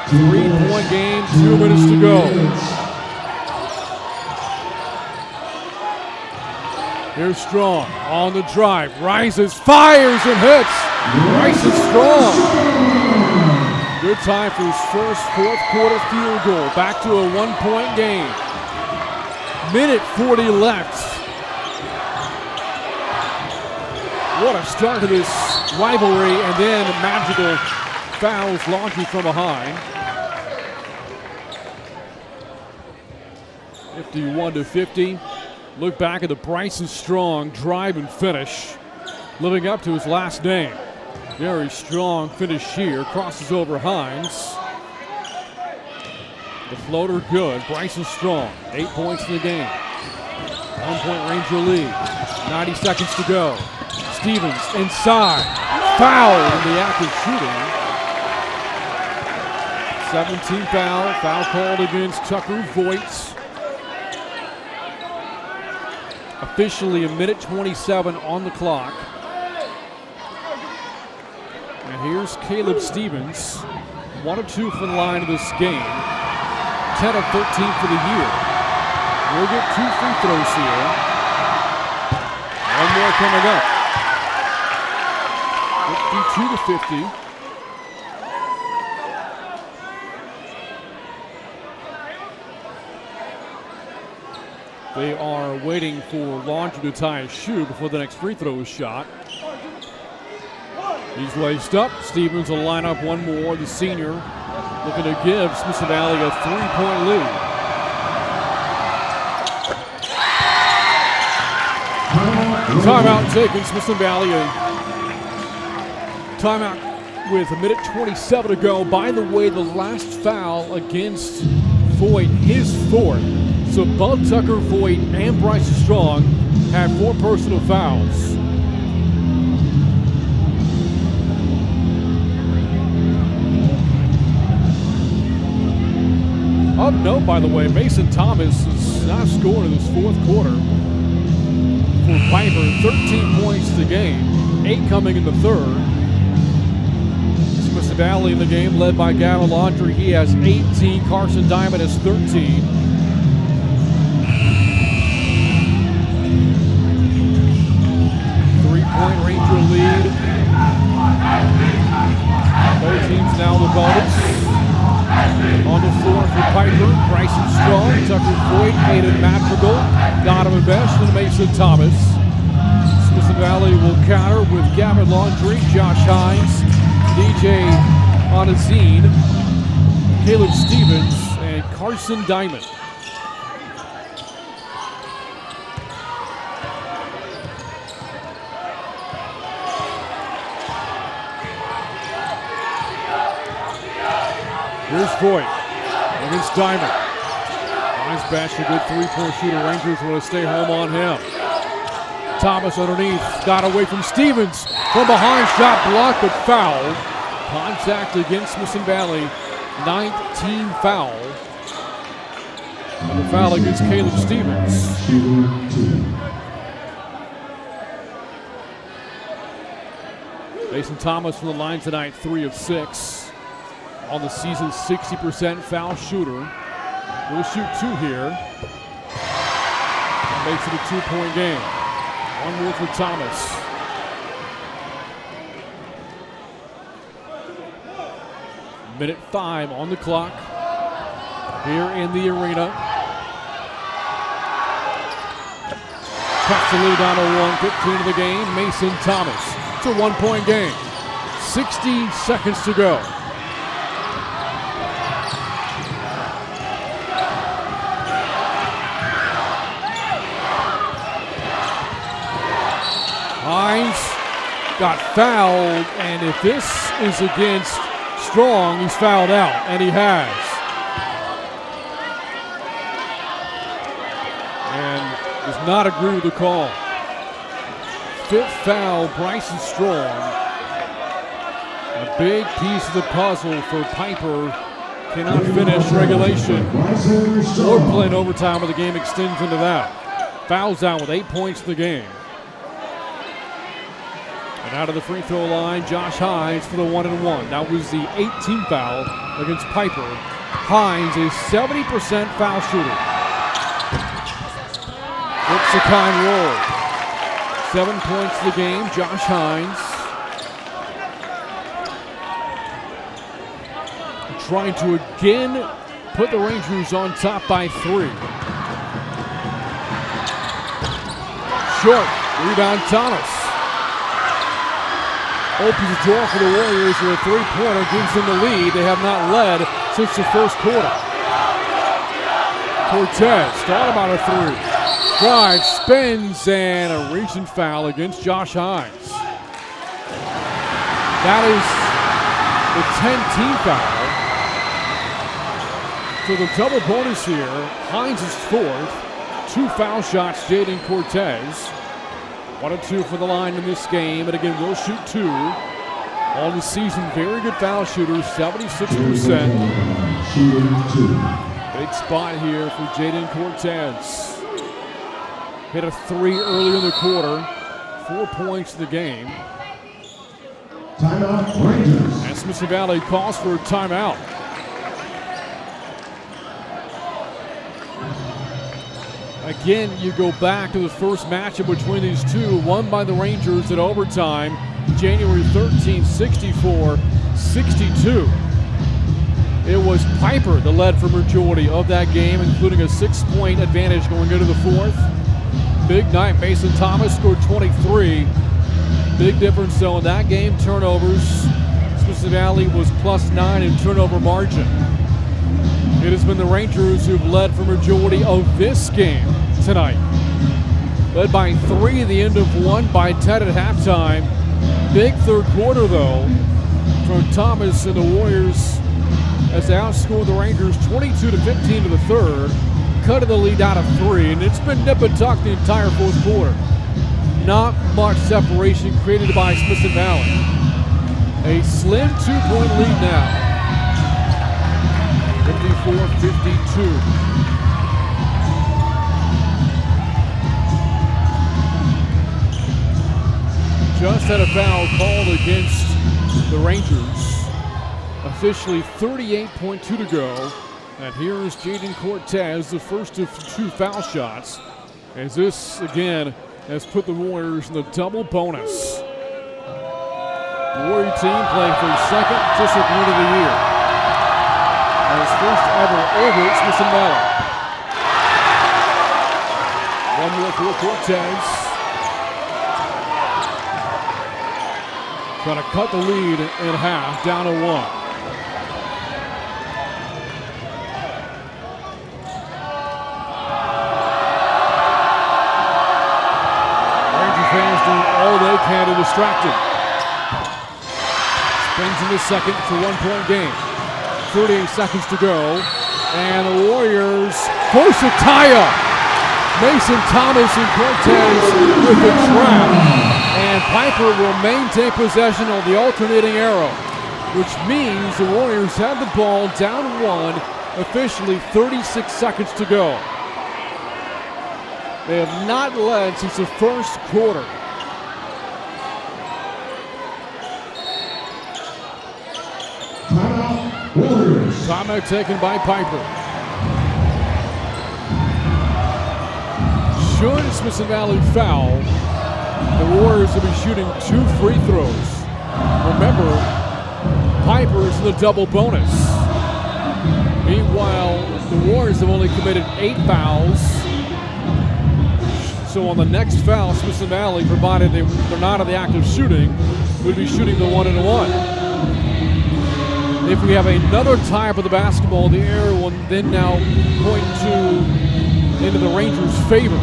3-point game, 2 minutes to go. Here's Strong on the drive. Rises, fires, and hits. Bryson Strong. Good time for his first 4th quarter field goal. Back to a 1-point game. Minute 40 left. What a start to this rivalry, and then magical fouls Laundry from behind. 51-50. Look back at the Bryson Strong drive and finish, living up to his last name. Very strong finish here. Crosses over Hines. The floater good. Bryson Strong, 8 points in the game. 1-point Ranger lead. 90 seconds to go. Stevens inside. Foul in the act of shooting. 17 foul. Foul called against Tucker Voigt. Officially a minute 27 on the clock. And here's Caleb Stevens, 1 of 2 from the line of this game, 10 of 13 for the year. We'll get 2 free throws here. One more coming up. 52-50. They are waiting for Laundry to tie his shoe before the next free throw is shot. He's laced up. Stevens will line up one more. The senior looking to give Smithson Valley a 3-point lead. Timeout taken. Smithson Valley a timeout with a minute 27 to go. By the way, the last foul against Voigt, his 4th. So both Tucker Voigt and Bryson Strong have 4 personal fouls. Of note, by the way, Mason Thomas is now scoring in this 4th quarter for Pieper. 13 points to the game, 8 coming in the 3rd. Smithson Valley in the game, led by Gavin Laundry. He has 18. Carson Diamond has 13. Three-point Ranger lead. Both Voigt, Aiden Madrigal, Donovan Best, and Mason Thomas. Smithson Valley will counter with Gavin Laundrie, Josh Hines, DJ Onazine, Caleb Stevens, and Carson Diamond. Here's Voigt against Diamond. Hines Bash, a good three-point shooter. Rangers want to stay home on him. Thomas underneath, got away from Stevens. From behind, shot blocked, but foul. Contact against Smithson Valley, 19 foul. And the foul against Caleb Stevens. Mason Thomas from the line tonight, 3 of 6. On the season, 60% foul shooter. We'll shoot 2 here. That makes it a 2-point game. One more for Thomas. Minute 5 on the clock here in the arena. Cuts the lead down to 1:15 of the game. Mason Thomas. It's a 1-point game. 60 seconds to go. Hines got fouled, and if this is against Strong, he's fouled out, and he has. And does not agree with the call. 5th foul, Bryson Strong. A big piece of the puzzle for Pieper. Cannot finish regulation or play in overtime, but the game extends into that. Fouls out with 8 points in the game. And out of the free throw line, Josh Hines for the 1-and-1. That was the 18th foul against Pieper. Hines is 70% foul shooter. It's a kind roll. 7 points in the game, Josh Hines. Trying to again put the Rangers on top by 3. Short, rebound Thomas. Opens the door for the Warriors with a 3-pointer, gives them the lead. They have not led since the first quarter. Cortez thought about a 3. Drives, spins, and a reaching foul against Josh Hines. That is the 10th foul. So the double bonus here. Hines is 4th. 2 foul shots, Jaden Cortez. 1 and 2 for the line in this game, and again, we'll shoot 2. On the season, very good foul shooter, 76%. Big spot here for Jaden Cortez. Hit a 3 early in the quarter, 4 points in the game. Timeout, Rangers. And Smithson Valley calls for a timeout. Again, you go back to the first matchup between these two, won by the Rangers at overtime, January 13th, 64-62. It was Pieper that led for majority of that game, including a 6-point advantage going into the 4th. Big night, Mason Thomas scored 23. Big difference though in that game, turnovers. Smithson Valley was +9 in turnover margin. It has been the Rangers who've led for majority of this game tonight. Led by 3 at the end of 1, by 10 at halftime. Big third quarter though from Thomas and the Warriors as they outscored the Rangers 22-15 to the third. Cutting the lead out of 3, and it's been nip and tuck the entire fourth quarter. Not much separation created by Smithson Valley. A slim 2-point lead now. 54-52. Just had a foul called against the Rangers. Officially 38.2 to go. And here is Jaden Cortez, the first of 2 foul shots. As this, again, has put the Warriors in the double bonus. The Warrior team playing for a second district win of the year. And his first ever over Smithson Valley. One more for Cortez. Trying to cut the lead in half, down to 1. Ranger fans doing all they can to distract him. Spins in the second. It's a 1-point game. 38 seconds to go. And the Warriors force a tie-up. Mason Thomas and Cortez with the trap. And Pieper will maintain possession of the alternating arrow, which means the Warriors have the ball down 1, officially 36 seconds to go. They have not led since the first quarter. Timeout taken by Pieper. Should Smithson Valley foul, the Warriors will be shooting 2 free throws. Remember, Pieper is in the double bonus. Meanwhile, the Warriors have only committed 8 fouls. So on the next foul, Smithson Valley, provided they're not in the act of shooting, would be shooting the 1-and-1. If we have another tie up of the basketball, the arrow will then now point into the Rangers' favor.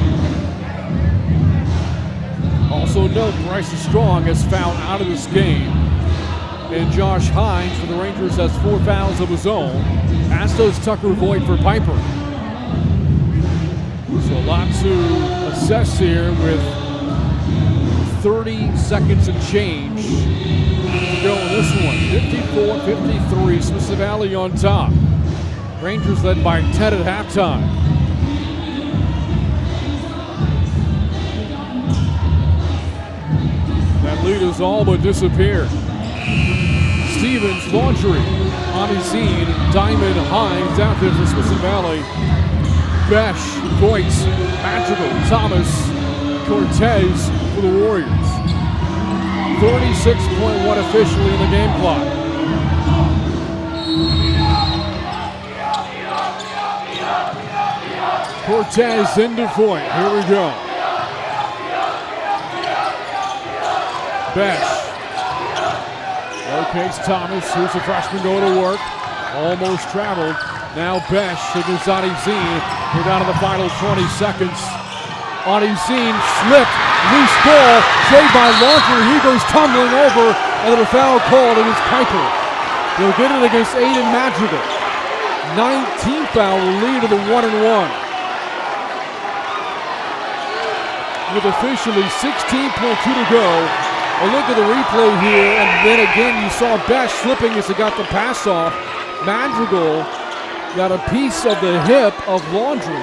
Also note, Bryson Strong has fouled out of this game. And Josh Hines for the Rangers has 4 fouls of his own, as does Tucker Voigt for Pieper. So a lot to assess here with 30 seconds and change to go in this one. 54-53, Smithson Valley on top. Rangers led by 10 at halftime. That lead has all but disappeared. Stevens, Laundry, Amizine, Diamond, Hines out there for Smithson Valley. Besh, Voigt, Madrigal, Thomas, Cortez for the Warriors. 36.1 officially in the game clock. Cortez into Voigt. Here we go. Besh. Locates Thomas, who's the freshman going to work. Almost traveled. Now Besh against Amizine. We're down to the final 20 seconds. Amizine slipped. Loose ball. Saved by Laundry. He goes tumbling over. And a foul called against Pieper. They'll get it against Aiden Madrigal. 19 foul will lead to the 1-and-1. With officially 16.2 to go. A look at the replay here, and then again you saw Besh slipping as he got the pass off. Madrigal got a piece of the hip of Laundry.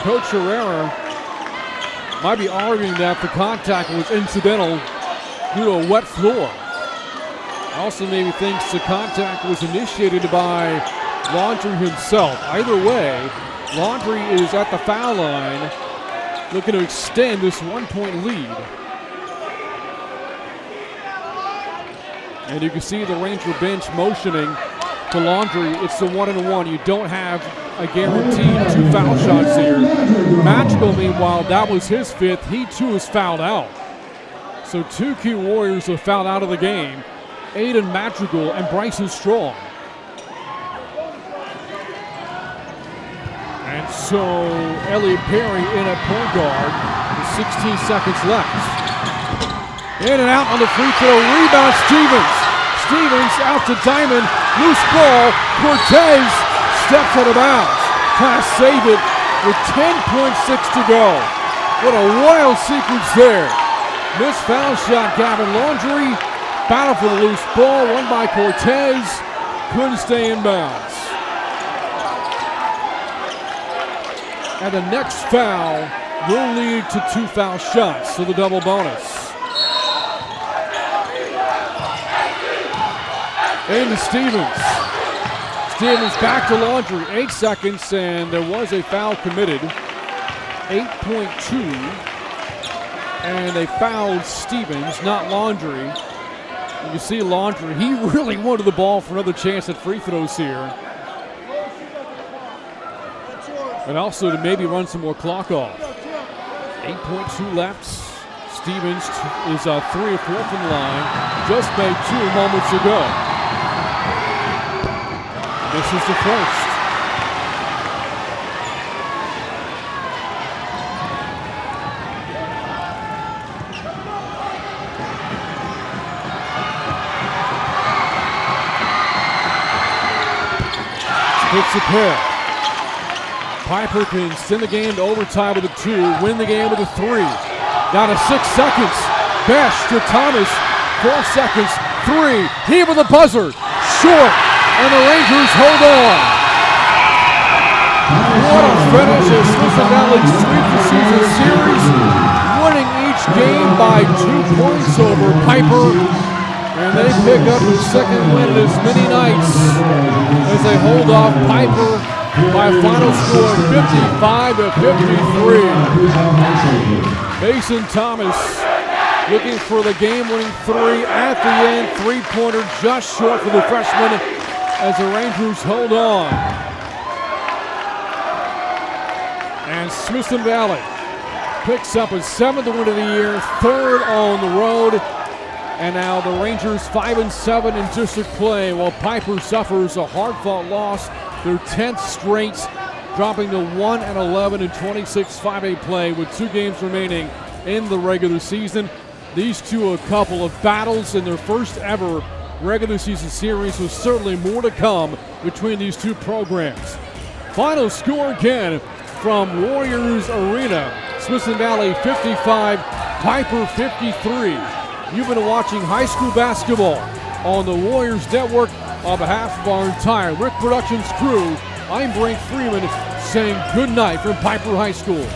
Coach Herrera might be arguing that the contact was incidental due to a wet floor. Also maybe thinks the contact was initiated by Laundry himself. Either way, Laundry is at the foul line, looking to extend this 1-point lead. And you can see the Ranger bench motioning to Laundry. It's the 1-and-1. You don't have a guaranteed 2 foul shots here. Madrigal, meanwhile, that was his 5th. He too is fouled out. So 2 key Warriors are fouled out of the game. Aiden Madrigal and Bryson Strong. And so Elliot Perry in at point guard with 16 seconds left. In and out on the free throw. Rebound Stevens. Stevens out to Diamond. Loose ball. Cortez steps out of bounds. Trying to save it with 10.6 to go. What a wild sequence there. Missed foul shot, Gavin Laundry. Battle for the loose ball. Won by Cortez. Couldn't stay in bounds. And the next foul will lead to 2 foul shots, so the double bonus. Into Stevens. Stevens back to Laundry. 8 seconds, and there was a foul committed. 8.2. And they fouled Stevens, not Laundry. You can see Laundry, he really wanted the ball for another chance at free throws here. and also to maybe run some more clock off. 8.2 left. Stevens is 3 or 4 from the line. Just made 2 moments ago. This is the first. Hits a pair. Pieper can send the game to overtime with a 2, win the game with a 3. Down to 6 seconds. Besh to Thomas. 4 seconds. 3. He with a buzzer. Short. And the Rangers hold on. What a finish as Smithson Valley sweep the season series, winning each game by 2 points over Pieper. And they pick up the second win in as many nights as they hold off Pieper by a final score of 55-53. Mason Thomas looking for the game-winning 3 at the end. 3-pointer just short for the freshman as the Rangers hold on. And Smithson Valley picks up a 7th win of the year, 3rd on the road. And now the Rangers 5-7 in district play, while Pieper suffers a hard-fought loss, their 10th straight, dropping to 1-11 in 26 5A play with 2 games remaining in the regular season. These two a couple of battles in their first ever regular season series, with certainly more to come between these two programs. Final score again from Warriors Arena. Smithson Valley 55, Pieper 53. You've been watching high school basketball on the Warriors Network. On behalf of our entire Rick Productions crew, I'm Brent Freeman saying good night from Pieper High School.